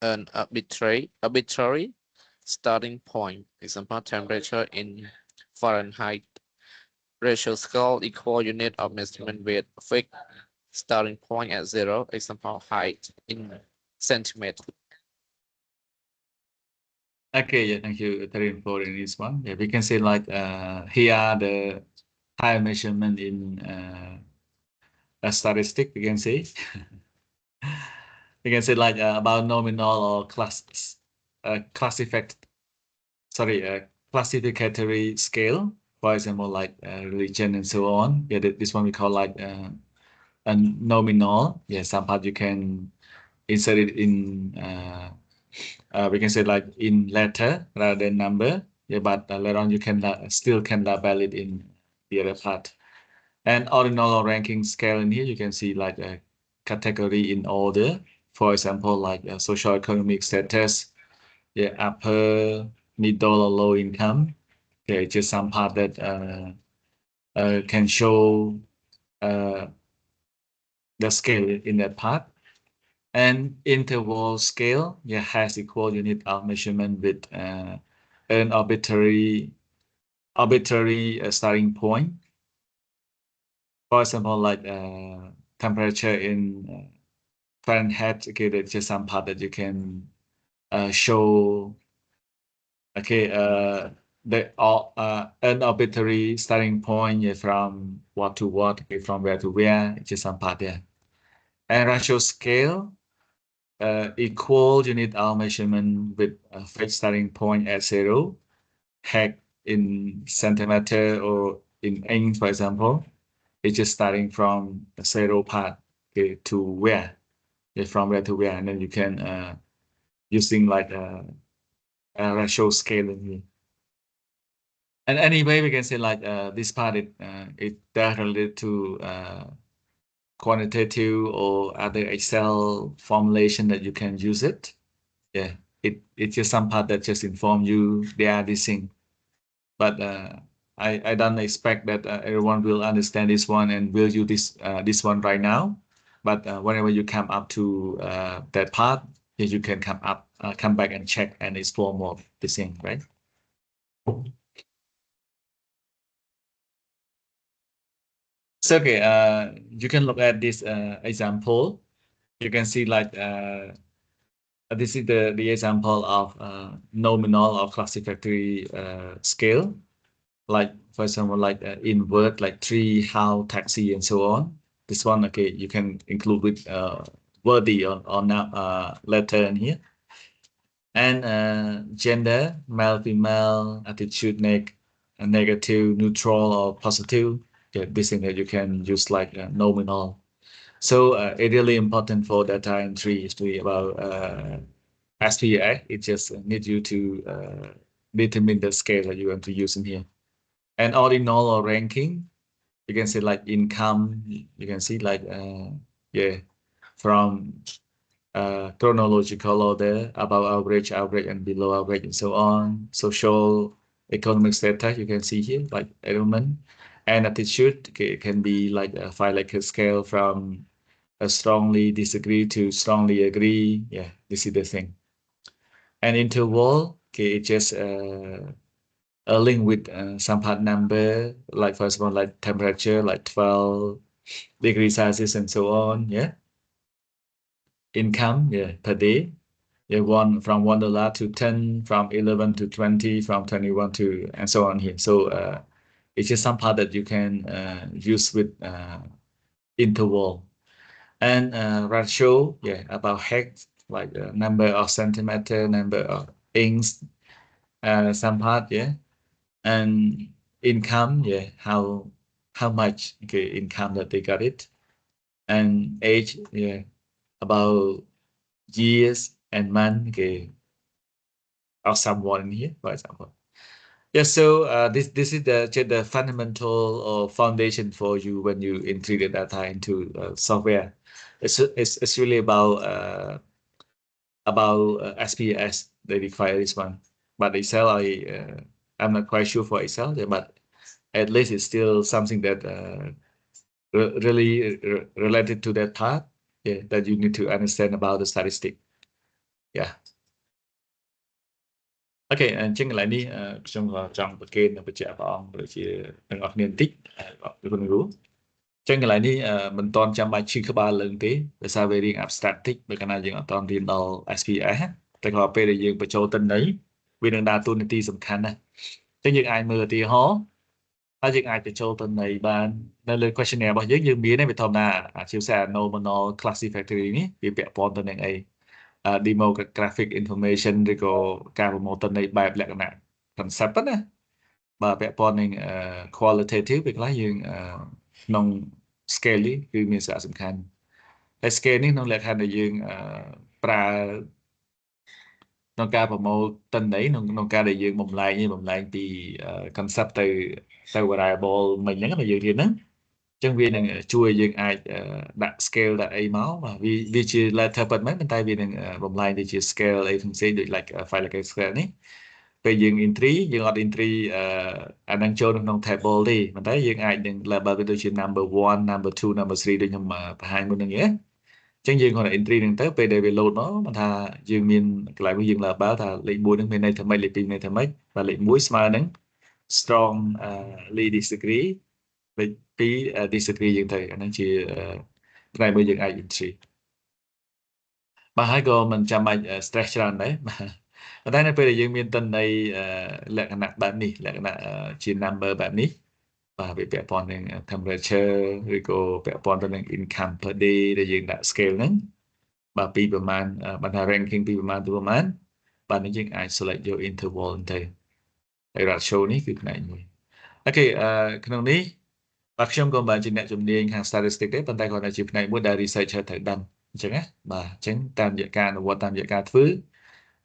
D: an arbitrary starting point. Example, temperature in Fahrenheit. Ratio scale equal unit of measurement with fixed starting point at 0. Example, height in centimeter.
A: Okay, yeah, thank you, Tarin, for in this one. Yeah, we can say like here are the high measurement in a statistic. We can say we can say like about nominal or classificatory scale. For example, like religion and so on. Yeah, this one we call like nominal. Yeah, some part you can insert it in we can say like in letter rather than number. Yeah, but later on you can still can label it in the other part. And ordinal or ranking scale in here, you can see like a category in order. For example, like social economic status, yeah, upper, middle, or low income. Okay, just some part that can show the scale in that part. And interval scale, yeah, has equal unit of measurement with an arbitrary starting point. For example, like temperature in Fahrenheit. Okay, that's just some part that you can show. Okay, the an arbitrary starting point, yeah, from what to what, okay, from where to where. It's just some part there. And ratio scale, equal unit of measurement with a fixed starting point at 0, heck in centimeter or in inch, for example. It's just starting from the 0 part, okay, to where, yeah, from where to where, and then you can using like a ratio scale in here. And anyway, we can say like this part it related to quantitative or other Excel formulation that you can use it. Yeah, it's just some part that just inform you they are this thing. But I don't expect that everyone will understand this one and will use this one right now. But whenever you come up to that part, yeah, you can come back and check and explore more the thing, right? So okay, you can look at this example. You can see like this is the example of nominal or classificatory scale. Like for example, like in word like tree, how, taxi, and so on. This one, okay, you can include with wordy or now letter in here. And gender, male, female, attitude, negative, neutral, or positive. Yeah, this thing that you can use like nominal. So it's really important for data entry is to be about SPA. It just needs you to determine the scale that you want to use in here. And ordinal or ranking, you can see like income. You can see like yeah, from chronological order, above average, average, and below average, and so on. Social, economic status, you can see here, like element. And attitude, okay, it can be like a Likert scale from strongly disagree to strongly agree. Yeah, this is the thing. And interval, okay, it just a link with some part number, like first one, like temperature, like 12 degrees Celsius, and so on. Yeah. Income, yeah, per day. Yeah, from $1 to 10, from 11 to 20, from 21 to, and so on here. So it's just some part that you can use with interval. And ratio, yeah, about hex, like number of centimeter, number of inch, some part, yeah. And income, yeah, how much, okay, income that they got it. And age, yeah, about years and month, okay, of someone in here, for example. Yeah, so this is the fundamental or foundation for you when you entry the data into software. It's really about SPS. They require this one, but Excel I'm not quite sure for Excel, yeah, but at least it's still something that really related to that part, yeah, that you need to understand about the statistic. Yeah. អូខេអញ្ចឹងកន្លែងនេះខ្ញុំក៏ចង់ប្រកេនបញ្ជាក់ព្រះអង្គដូចជាទាំងអស់គ្នាបន្តិចពីគុណគ្រូអញ្ចឹងកន្លែងនេះមិនតន់ចាំបាច់ឈឺក្បាលឡើងទេដោយសារវារៀង abstract តិចបើកាលណាយើងអត់តន់រៀនដល់ SPS តែក៏ពេលដែលយើងបញ្ចូលទិន្នន័យវានឹងដើរតួនាទីសំខាន់ណាស់អញ្ចឹងយើងអាចមើលឧទាហរណ៍ហើយយើងអាចបញ្ចូលទិន្នន័យបាននៅលើ questionnaire របស់យើងមានទេវាធម្មតាជាភាសា nominal classificatory នេះវាពាក់ព័ន្ធទៅនឹងអីdemographic information ឬក៏ការប្រមូលទិន្នន័យបែបលក្ខណៈ concept ណាបើពាក់ព័ន្ធនឹង qualitative ពេលខ្លះយើងក្នុង scale នេះគឺមានសារៈសំខាន់ហើយ scale នេះក្នុងលក្ខខណ្ឌដែលយើងប្រើក្នុងការប្រមូលទិន្នន័យក្នុងការដែលយើងបំលែងពី concept ទៅ variable មិញហ្នឹងដែលយើងរៀនហ្នឹងអញ្ចឹងវានឹងជួយយើងអាចដាក់ scale ដាក់អីមកបាទវាជា letter ប៉ុណ្ណឹងប៉ុន្តែវានឹងបំលែងទៅជា scale អីផ្សេងៗដូច like file like scale នេះពេលយើង entry យើងអត់ entry អានឹងចូលក្នុង table ទេប៉ុន្តែយើងអាចនឹង label វាដូចជា number 1 number 2 number 3ដូចខ្ញុំបង្ហាញមុនហ្នឹងណាអញ្ចឹងយើងគ្រាន់តែ entry ហ្នឹងទៅពេលដែលវា load មកមិនថាយើងមានកន្លែងយើង label ថាលេខ1ហ្នឹងមានន័យថាម៉េចលេខ2មានន័យថាម៉េចបាទលេខ1ស្មើនឹង strongly disagree លេខ2 disagree យើងទៅអាហ្នឹងជាផ្នែកមួយយើងអាច entry បាទហើយក៏មិនចាំបាច់ stress ច្រើនដែរបាទតែនៅពេលដែលយើងមានទិន្នន័យលក្ខណៈបែបនេះលក្ខណៈជា number បែបនេះបាទវាពាក់ព័ន្ធនឹង temperature ឬក៏ពាក់ព័ន្ធទៅនឹង income per day ដែលយើងដាក់ scale ហ្នឹងបាទពីប្រមាណបន្តថា ranking ពីប្រមាណទៅប្រមាណបាទនេះយើងអាច select យក interval ទៅហើយ ratio នេះគឺផ្នែកមួយអូខេក្នុងនេះបាទខ្ញុំក៏មិនជាអ្នកជំនាញខាង statistic ទេប៉ុន្តែគាត់តែជាផ្នែកមួយដែល researcher ត្រូវដឹងអញ្ចឹងណាបាទអញ្ចឹងតាមរយៈការអនុវត្តតាមរយៈការធ្វើ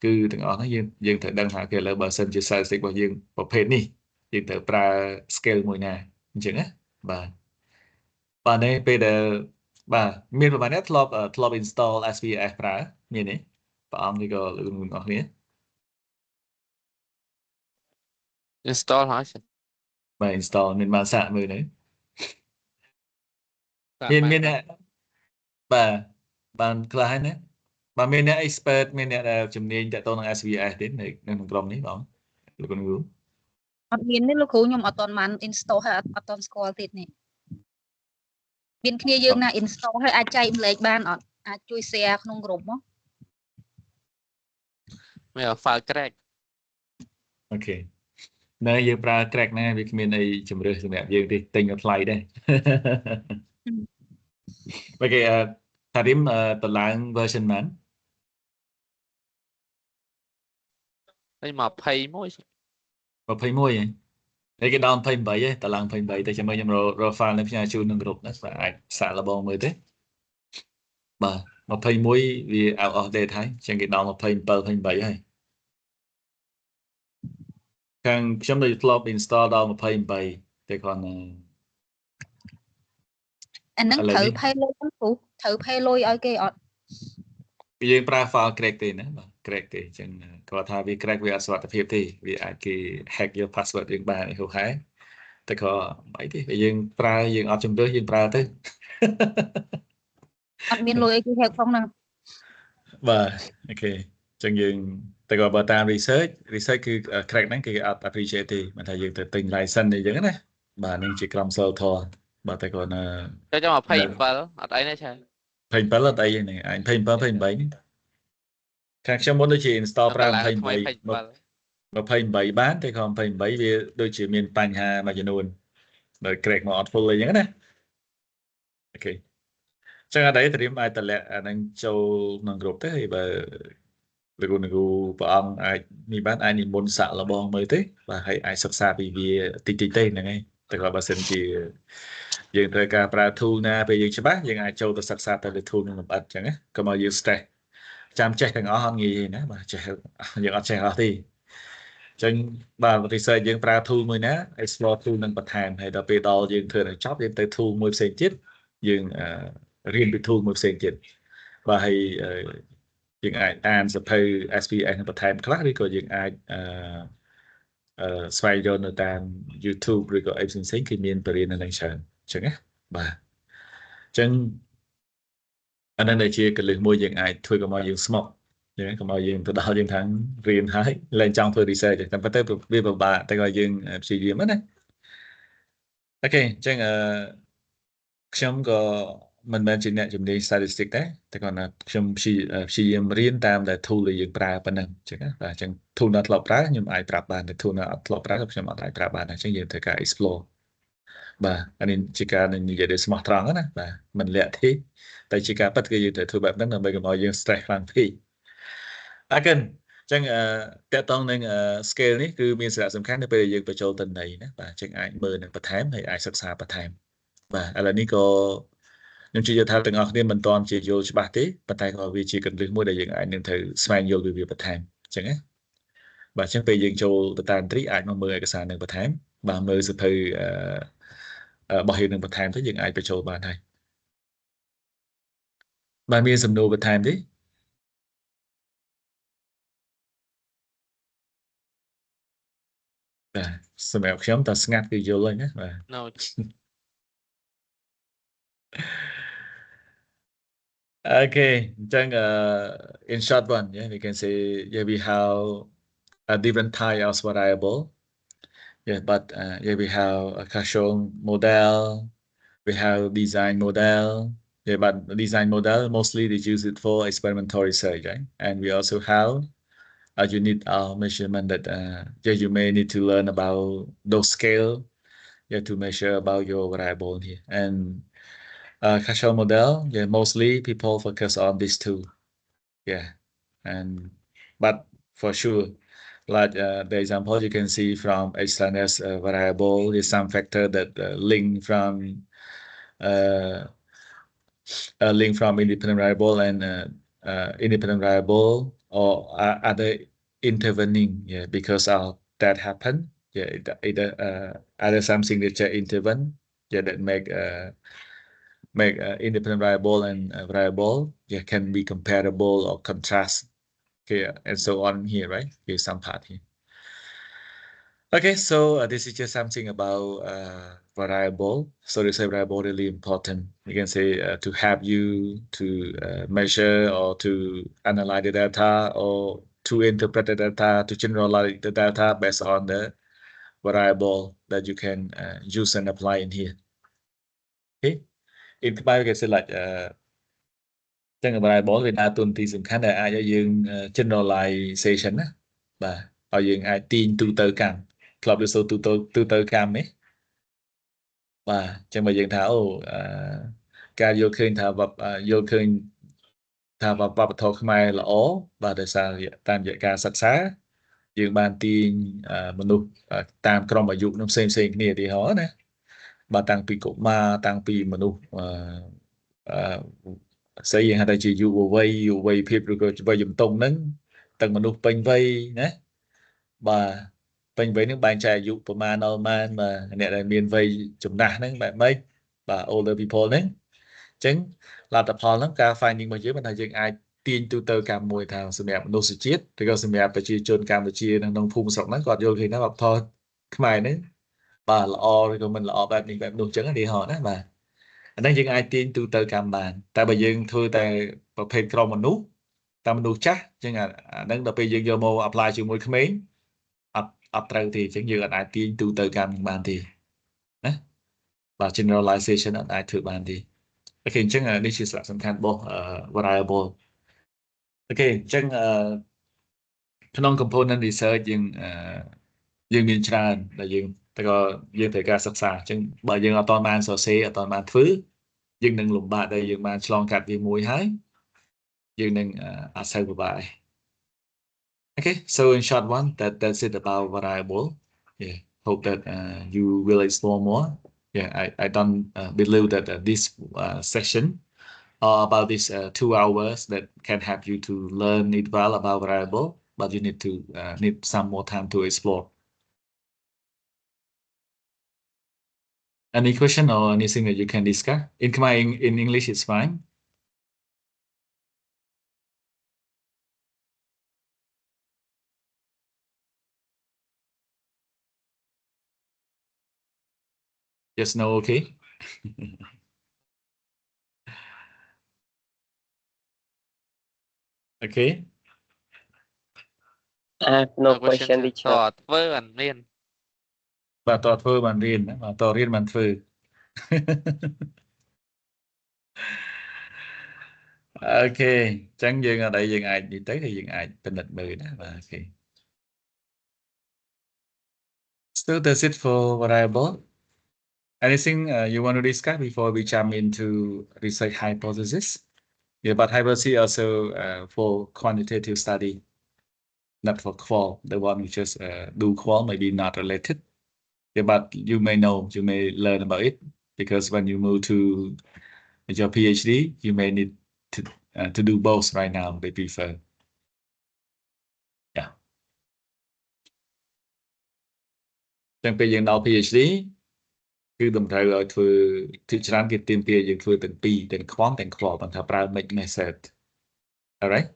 A: គឺទាំងអស់ហ្នឹងយើងត្រូវដឹងថាគេលើបើសិនជា statistic របស់យើងប្រភេទនេះយើងត្រូវប្រើ scale មួយណាអញ្ចឹងណាបាទនេះពេលដែលបាទមានប្រហែលអ្នកធ្លាប់ install SPF ប្រើមានទេព្រះអង្គនេះក៏លោកទាំងអស់គ្នា
D: install ហើយ
A: បាទ install មានមកសាកមើលទៅមានអ្នកបាទបានខ្លះហើយណាបាទមានអ្នក expert មានអ្នកដែលជំនាញតទៅនឹង SVS ទេនៅក្នុងក្រុមនេះបងលោកគ្រូ
H: អត់មានទេលោកគ្រូខ្ញុំអត់ទាន់បាន install ហើយអត់ទាន់ស្គាល់ទៀតនេះមានគ្នាយើងណា install ហើយអាចចែកម្លែកបានអត់អាចជួយ share ក្នុងក្រុមមក
D: មាន file crack
A: អូខេនៅយើងប្រើ crack ណាវាគ្មានអីជំរឿសសម្រាប់យើងទេទិញឲ្យថ្លៃដែរអូខេតារីមតឡើង version បាន
D: ហើយ21
A: ហើយគេដល់28ឯងតឡើង28តែចាំមើលខ្ញុំរក file នៅផ្សាយជូនក្នុងក្រុមណាអាចសាកល្បងមើលទេបាទ21វា out of date ហើយចឹងគេដល់27 28ហើយខាងខ្ញុំនៅធ្លាប់ install ដល់28តែគាត់
H: អានឹងត្រូវ pay លុយហ្នឹងគ្រូត្រូវ pay លុយឲ្យគេអត់
A: យើងប្រើ file crack ទេណាបាទ crack ទេអញ្ចឹងគាត់ថាវា crack វាអត់សុវត្ថិភាពទេវាអាចគេ hack យក password យើងបានហូហែតែក៏អីទេបើយើងប្រើយើងអត់ជំរឿសយើងប្រើទៅ
H: អត់មានលុយអីគេ hack ផងហ្នឹង
A: បាទអូខេអញ្ចឹងយើងតែក៏បើតាម research គឺ crack ហ្នឹងគេអត់ appreciate ទេមិនថាយើងទៅទិញ license អីចឹងណាបាទនឹងជាក្រុមសិលធម៌បាទតែគាត់
D: ចុះចាំ27អត់អីទេឆា
A: 27អត់អីហ្នឹងអញ27 28ខាងខ្ញុំមុនដូចជា install ប្រើ28បានតែក៏28វាដូចជាមានបញ្ហាមួយចំនួនដោយ crack មកអត់ full អីចឹងណាអូខេចឹងអត់អីត្រៀមអាចតម្លាក់អានឹងចូលក្នុងក្រុមទៅហើយបើលោកគ្រូព្រះអង្គអាចនេះបានអាចនិមន្តសាក់លបងមើលទេបាទហើយអាចសិក្សាពីវាតិចទេហ្នឹងហើយតែក៏បើសិនជាយើងត្រូវការប្រើ tool ណាពេលយើងច្បាស់យើងអាចចូលទៅសិក្សាទៅលើ tool នឹងលម្អិតចឹងណាកុំឲ្យយើង stress ចាំចេះទាំងអស់អត់ងាយទេណាបាទចេះយើងអត់ចេះអស់ទេចឹងបាទ research យើងប្រើ tool មួយណា explore tool នឹងបន្ថែមហើយដល់ពេលដល់យើងធ្វើឲ្យចប់យើងទៅ tool មួយផ្សេងទៀតយើងរៀនពី tool មួយផ្សេងទៀតបាទហើយយើងអាចអានសភៅ SPS នឹងបន្ថែមខ្លះឬក៏យើងអាចស្វែងរកនៅតាម YouTube ឬក៏អីផ្សេងៗគឺមានបរិញ្ញាបត្រនឹងច្រើនអញ្ចឹងណាបាទអញ្ចឹងអានឹងដែលជាកលឹះមួយយើងអាចធ្វើកុំឲ្យយើងស្មុគអញ្ចឹងកុំឲ្យយើងទៅដល់យើងថារៀនហើយលែងចង់ធ្វើ research តែប៉ុន្តែវាពិបាកតែក៏យើងព្យាយាមណាអូខេអញ្ចឹងខ្ញុំក៏មិនមែនជាអ្នកជំនាញ statistic តែគាត់ថាខ្ញុំព្យាយាមរៀនតាមដែល tool ដែលយើងប្រើប៉ុណ្ណឹងអញ្ចឹងណាបាទអញ្ចឹង tool ណាធ្លាប់ប្រើខ្ញុំអាចប្រាប់បានតែ tool ណាអត់ធ្លាប់ប្រើខ្ញុំអត់អាចប្រាប់បានអញ្ចឹងយើងត្រូវការ explore បាទអានេះជាការនិយាយដោយស្មោះត្រង់ណាបាទមិនលាក់ទេតែជាការពិតគឺយើងត្រូវធ្វើបែបហ្នឹងដើម្បីកុំឲ្យយើង stress ខ្លាំងពេកអរគុណអញ្ចឹងតកតងនឹង scale នេះគឺមានសារៈសំខាន់នៅពេលយើងបញ្ចូលទិន្នន័យណាបាទអញ្ចឹងអាចមើលនឹងបន្ថែមហើយអាចសិក្សាបន្ថែម បាទឥឡូវនេះក៏ខ្ញុំជឿថាទាំងអស់គ្នាមិនទាន់ជាយល់ច្បាស់ទេប៉ុន្តែក៏វាជាកន្លឹះមួយដែលយើងអាចនឹងត្រូវស្វែងយល់ពីវាបន្ថែមអញ្ចឹងណាបាទអញ្ចឹងពេលយើងចូលទៅតាមត្រីអាចមកមើលឯកសារនឹងបន្ថែមបាទមើលសៀវភៅរបស់យើងនឹងបន្ថែមទៅយើងអាចបញ្ចូលបានហើយបាទមានសំណួរបន្ថែមទេបាទសម្រាប់ខ្ញុំតើស្ងាត់គឺយល់ហើយណាបាទ
D: No.
A: Okay, then in short one, yeah, we can say yeah we have a different type of variable. Yeah, but yeah we have a casual model, we have design model. Yeah, but design model mostly they use it for experimental research, right? And we also have a unit of measurement that yeah you may need to learn about those scale, yeah, to measure about your variable here. And casual model, yeah, mostly people focus on these two. Yeah, and but for sure, like the example you can see from extraneous variable is some factor that link from independent variable and independent variable or other intervening. Yeah, because of that happen. Yeah, either something that intervene. Yeah, that make independent variable and variable. Yeah, can be comparable or contrast. Okay, and so on here, right? Here's some part here. Okay, so this is just something about variable. So this variable really important. You can say to help you to measure or to analyze the data or to interpret the data, to generalize the data based on the variable that you can use and apply in here. Okay, in Khmer we can say like ចឹង variable វាដើរតួនាទីសំខាន់ដែលអាចឲ្យយើង generalization ណាបាទឲ្យយើងអាចទាញទូទៅកម្មធ្លាប់លើសូទូទៅកម្មនេះបាទចឹងបើយើងថាអូការយល់ឃើញថាវប្បធម៌ខ្មែរល្អបាទដោយសារតាមរយៈការសិក្សាយើងបានទាញមនុស្សតាមក្រុមអាយុនឹងផ្សេងគ្នាឧទាហរណ៍ណាបាទតាំងពីកុមារតាំងពីមនុស្សស្អីយើងហៅថាជាយុវវ័យភាពឬក៏វ័យជំទង់ហ្នឹងទាំងមនុស្សពេញវ័យណាបាទពេញវ័យហ្នឹងបែងចែកអាយុប្រមាណដល់ម៉ានបាទអ្នកដែលមានវ័យចំណាស់ហ្នឹងបែបម៉េចបាទ older people ហ្នឹងអញ្ចឹងលទ្ធផលហ្នឹងការ finding របស់យើងមិនថាយើងអាចទាញទូទៅកម្មមួយថាសម្រាប់មនុស្សជាតិឬក៏សម្រាប់ប្រជាជនកម្ពុជាក្នុងភូមិស្រុកហ្នឹងគាត់យល់ឃើញថាវប្បធម៌ខ្មែរហ្នឹងបាទល្អឬក៏មិនល្អបែបនេះបែបនោះអញ្ចឹងឧទាហរណ៍ណាបាទអាហ្នឹងយើងអាចទាញទូទៅកម្មបានតែបើយើងធ្វើតែប្រភេទក្រុមមនុស្សតាមមនុស្សចាស់អញ្ចឹងអាហ្នឹងដល់ពេលយើងយកមក apply ជាមួយក្មេងអត់ត្រូវទេអញ្ចឹងយើងអាចទាញទូទៅកម្មបានទេណាបាទ generalization អត់អាចធ្វើបានទេអូខេអញ្ចឹងនេះជាសារៈសំខាន់របស់ variable អូខេអញ្ចឹងក្នុង component research យើងមានច្រើនដែលយើងត្រូវការសិក្សាអញ្ចឹងបើយើងអត់បានសរសេរអត់បានធ្វើយើងនឹងលំបាកដែលយើងបានឆ្លងកាត់វាមួយហើយយើងនឹងអត់សូវពិបាក Okay, so in short one that's it about variable. Yeah, hope that you will explore more. Yeah, I don't believe that this section about these 2 hours that can help you to learn it well about variable, but you need to need some more time to explore. Any question or anything that you can discuss? In English, it's fine. Just no, okay. Okay.
C: I have no question, teacher.
D: តធ្វើអានរៀន
A: បាទតធ្វើបានរៀនណាបាទតរៀនបានធ្វើ អូខេអញ្ចឹងយើងអត់អីយើងអាចនិយាយទៅthìយើងអាចពិនិត្យមើលណាបាទអូខេ So that's it for variable. Anything you want to discuss before we jump into research hypothesis? Yeah, but hypothesis also for quantitative study, not for qual. The one who just do qual maybe not related. Yeah, but you may know, you may learn about it. because when you move to your PhD, you may need to do both right now. They prefer. Yeah. ចឹងពេលយើងដល់ PhD គឺតម្រូវឲ្យធ្វើទីច្រើនគេទាមទារយើងធ្វើទាំងពីរទាំង quant ទាំង qual បន្តថាប្រើ mix method. Alright.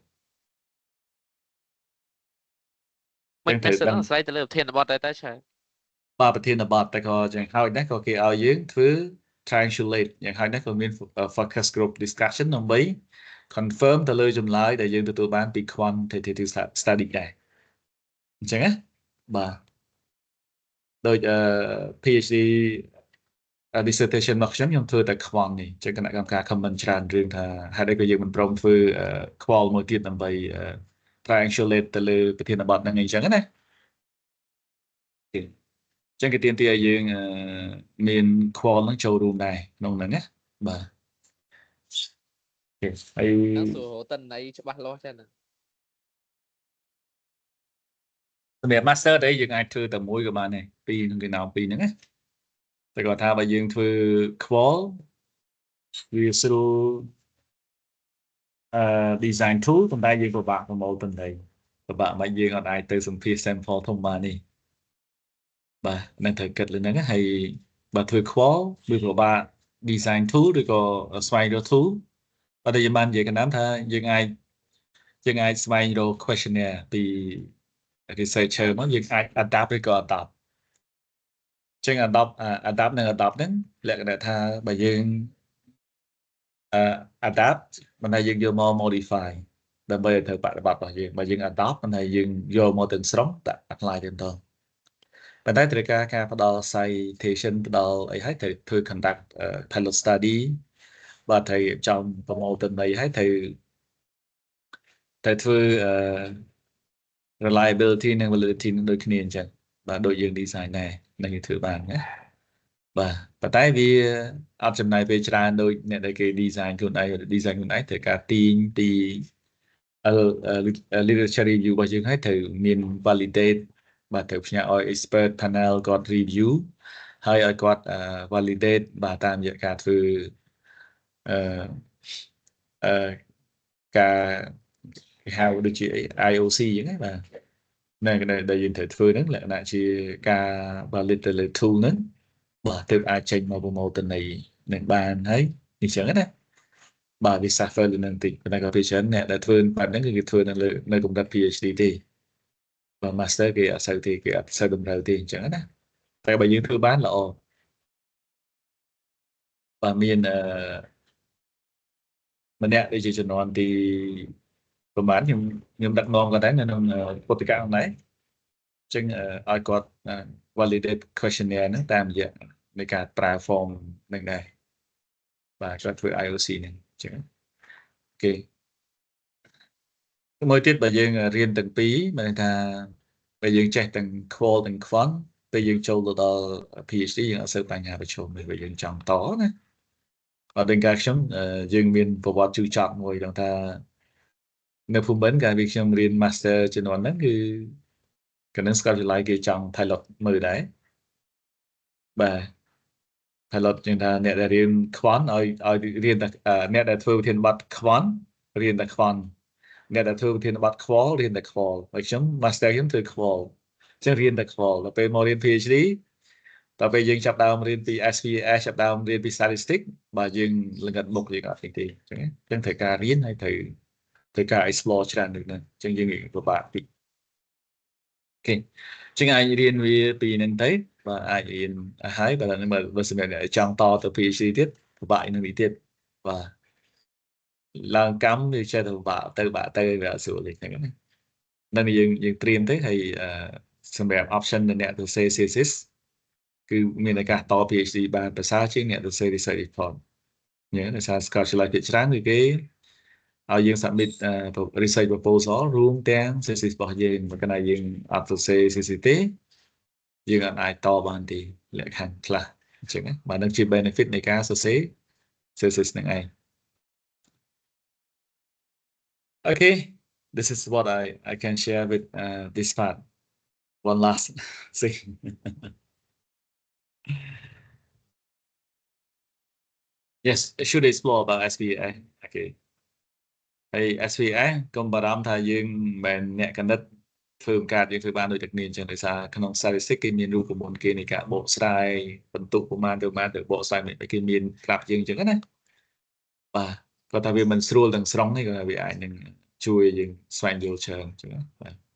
D: មិនមែនសិនអាស្រ័យទៅលើប្រធានបទដែរតែឆា
A: បាទប្រធានបទតែក៏ចឹងហើយដែរក៏គេឲ្យយើងធ្វើ triangulate យ៉ាងហើយដែរក៏មាន focus group discussion ដើម្បី confirm ទៅលើចម្លើយដែលយើងទទួលបានពី quantitative study ដែរអញ្ចឹងណាបាទដូច PhD dissertation របស់ខ្ញុំធ្វើតែ quant នេះចឹងគណៈកម្មការ comment ច្រើនរឿងថាហេតុអីក៏យើងមិនព្រមធ្វើ qual មួយទៀតដើម្បី triangulate ទៅលើប្រធានបទហ្នឹងអីចឹងណាចឹងគេទាមទារឲ្យយើងមាន qual ហ្នឹងចូលរួមដែរក្នុងហ្នឹងណាបាទហើយ
D: ហ្នឹងសួរតន័យច្បាស់លាស់ចឹងណា
A: សម្រាប់ master đấy យើងអាចធ្វើតែមួយក៏បានដែរពីរក្នុងគេណោពីរហ្នឹងណាតែគាត់ថាបើយើងធ្វើ qual វាស្រួលdesign tool ប៉ុន្តែយើងពិបាកប្រមូលតន័យពិបាកមិនយើងអត់អាចទៅសម្ភាស sample ធំបាននេះបាទនឹងត្រូវគិតលើហ្នឹងហើយបើធ្វើ qual វាពិបាក design tool ឬក៏ស្វែងរក tool បើតែយើងបាននិយាយកណ្ដាំថាយើងអាចស្វែងរក questionnaire ពី researcher មកយើងអាច adapt ឬក៏ adopt ចឹង adapt និង adopt ហ្នឹងលក្ខណៈថាបើយើង adapt មិនថាយើងយកមក modify ដើម្បីឲ្យត្រូវបប្រតិបត្តិរបស់យើងបើយើង adopt មិនថាយើងយកមកទាំងស្រុងតែ apply ទៅបន្តប៉ុន្តែត្រូវការផ្ដល់ citation ផ្ដល់អីហើយត្រូវធ្វើ conduct pilot study បាទត្រូវចំប្រមូលទិន្នន័យហើយត្រូវធ្វើ reliability និង validity នឹងដូចគ្នាអញ្ចឹងបាទដូចយើង design ដែរនឹងយើងធ្វើបានណាបាទប៉ុន្តែវាអត់ចំណាយពេលច្រើនដូចអ្នកដែលគេ design ខ្លួនឯងត្រូវការទាញពី literature review របស់យើងហើយត្រូវមាន validate បាទត្រូវផ្ញើឲ្យ expert panel គាត់ review ហើយឲ្យគាត់ validate បាទតាមរយៈការធ្វើការគេហៅដូចជា IOC អញ្ចឹងណាបាទនៅដែលយើងត្រូវធ្វើហ្នឹងលក្ខណៈជាការ validate ទៅលើ tool ហ្នឹងបាទទើបអាចចេញមកប្រមូលទិន្នន័យនឹងបានហើយនេះចឹងណាបាទវា suffer លើនឹងតិចប៉ុន្តែក៏ពីច្រើនអ្នកដែលធ្វើបែបហ្នឹងគឺគេធ្វើនៅកម្រិត PhD ទេបាទ master គេអត់សូវទេគេអត់សូវតម្រូវទេអញ្ចឹងណាតែបើយើងធ្វើបានល្អបាទមានម្នាក់ដែលជាជំនាន់ទីប្រហែលខ្ញុំដឹកនាំគាត់ដែរនៅក្នុងពុទ្ធិកហ្នឹងដែរអញ្ចឹងឲ្យគាត់ validate questionnaire ហ្នឹងតាមរយៈនៃការប្រើ form ហ្នឹងដែរបាទគាត់ធ្វើ IOC ហ្នឹងអញ្ចឹងអូខេមួយទៀតបើយើងរៀនទាំងពីរមានថាបើយើងចេះទាំង qual ទាំង quant ពេលយើងចូលទៅដល់ PhD យើងអត់សូវបញ្ហាប្រឈមទេបើយើងចង់តណាអត់ដូចកាលខ្ញុំយើងមានប្រវត្តិជូរចត់មួយដល់ថានៅភូមិន្ទកាលពីខ្ញុំរៀន master ជំនាន់ហ្នឹងគឺកណ្ដឹងស្កាត់វិទ្យាល័យគេចង់ pilot មើលដែរបាទ pilot ជាងថាអ្នកដែលរៀន quant ឲ្យរៀនតែអ្នកដែលធ្វើប្រធានបទ quant រៀនតែ quant អ្នកដែលធ្វើប្រធានបទ qual រៀនតែ qual ហើយខ្ញុំ master ខ្ញុំធ្វើ qual អញ្ចឹងរៀនតែ qual ដល់ពេលមករៀន PhD ដល់ពេលយើងចាប់ដើមរៀនពី SPSS ចាប់ដើមរៀនពី statistics បាទយើងលង្កត់មុខយើងអត់ទេអញ្ចឹងត្រូវការរៀនហើយត្រូវការ explore ច្រើនដូចហ្នឹងអញ្ចឹងយើងពិបាកតិចអូខេអញ្ចឹងអាចរៀនវាពីហ្នឹងទៅបាទអាចរៀនហើយបើសម្រាប់អ្នកចង់តទៅ PhD ទៀតពិបាកនឹងនេះទៀតបាទឡើងកម្មវាចេះតែពិបាកទៅវាស្រួលទេហ្នឹងណានឹងយើងត្រៀមទៅហើយសម្រាប់ option នៅអ្នកទៅ thesis គឺមានឱកាសត PhD បានប្រសើរជាងអ្នកទៅ research report ញ៉ឹងដោយសារ scholarship ភាគច្រើនគឺគេឲ្យយើង submit research proposal រួមទាំង thesis របស់យើងបើកាលណាយើងអត់សរសេរ thesis ទេយើងអាចតបានទេលក្ខខណ្ឌខ្លះអញ្ចឹងណាបាទនឹងជា benefit នៃការសរសេរ thesis នឹងឯង Okay this is what I can share with this part one last thing Yes, it should explore about SVA. Okay. ហើយ SVA កុំបារម្ភថាយើងមិនអ្នកកណិតធ្វើការយើងធ្វើបានដូចតែគ្នាអញ្ចឹងដោយសារក្នុង statistic គេមានរូបមន្តគេនៃការបកស្រាយបន្ទុកប្រមាណទៅបកស្រាយគេមានក្រាបយើងអញ្ចឹងណាបាទគាត់ថាវាមិនស្រួលទាំងស្រុងទេគាត់ថាវាអាចនឹងជួយយើងស្វែងយល់ច្រើនអញ្ចឹងបាទ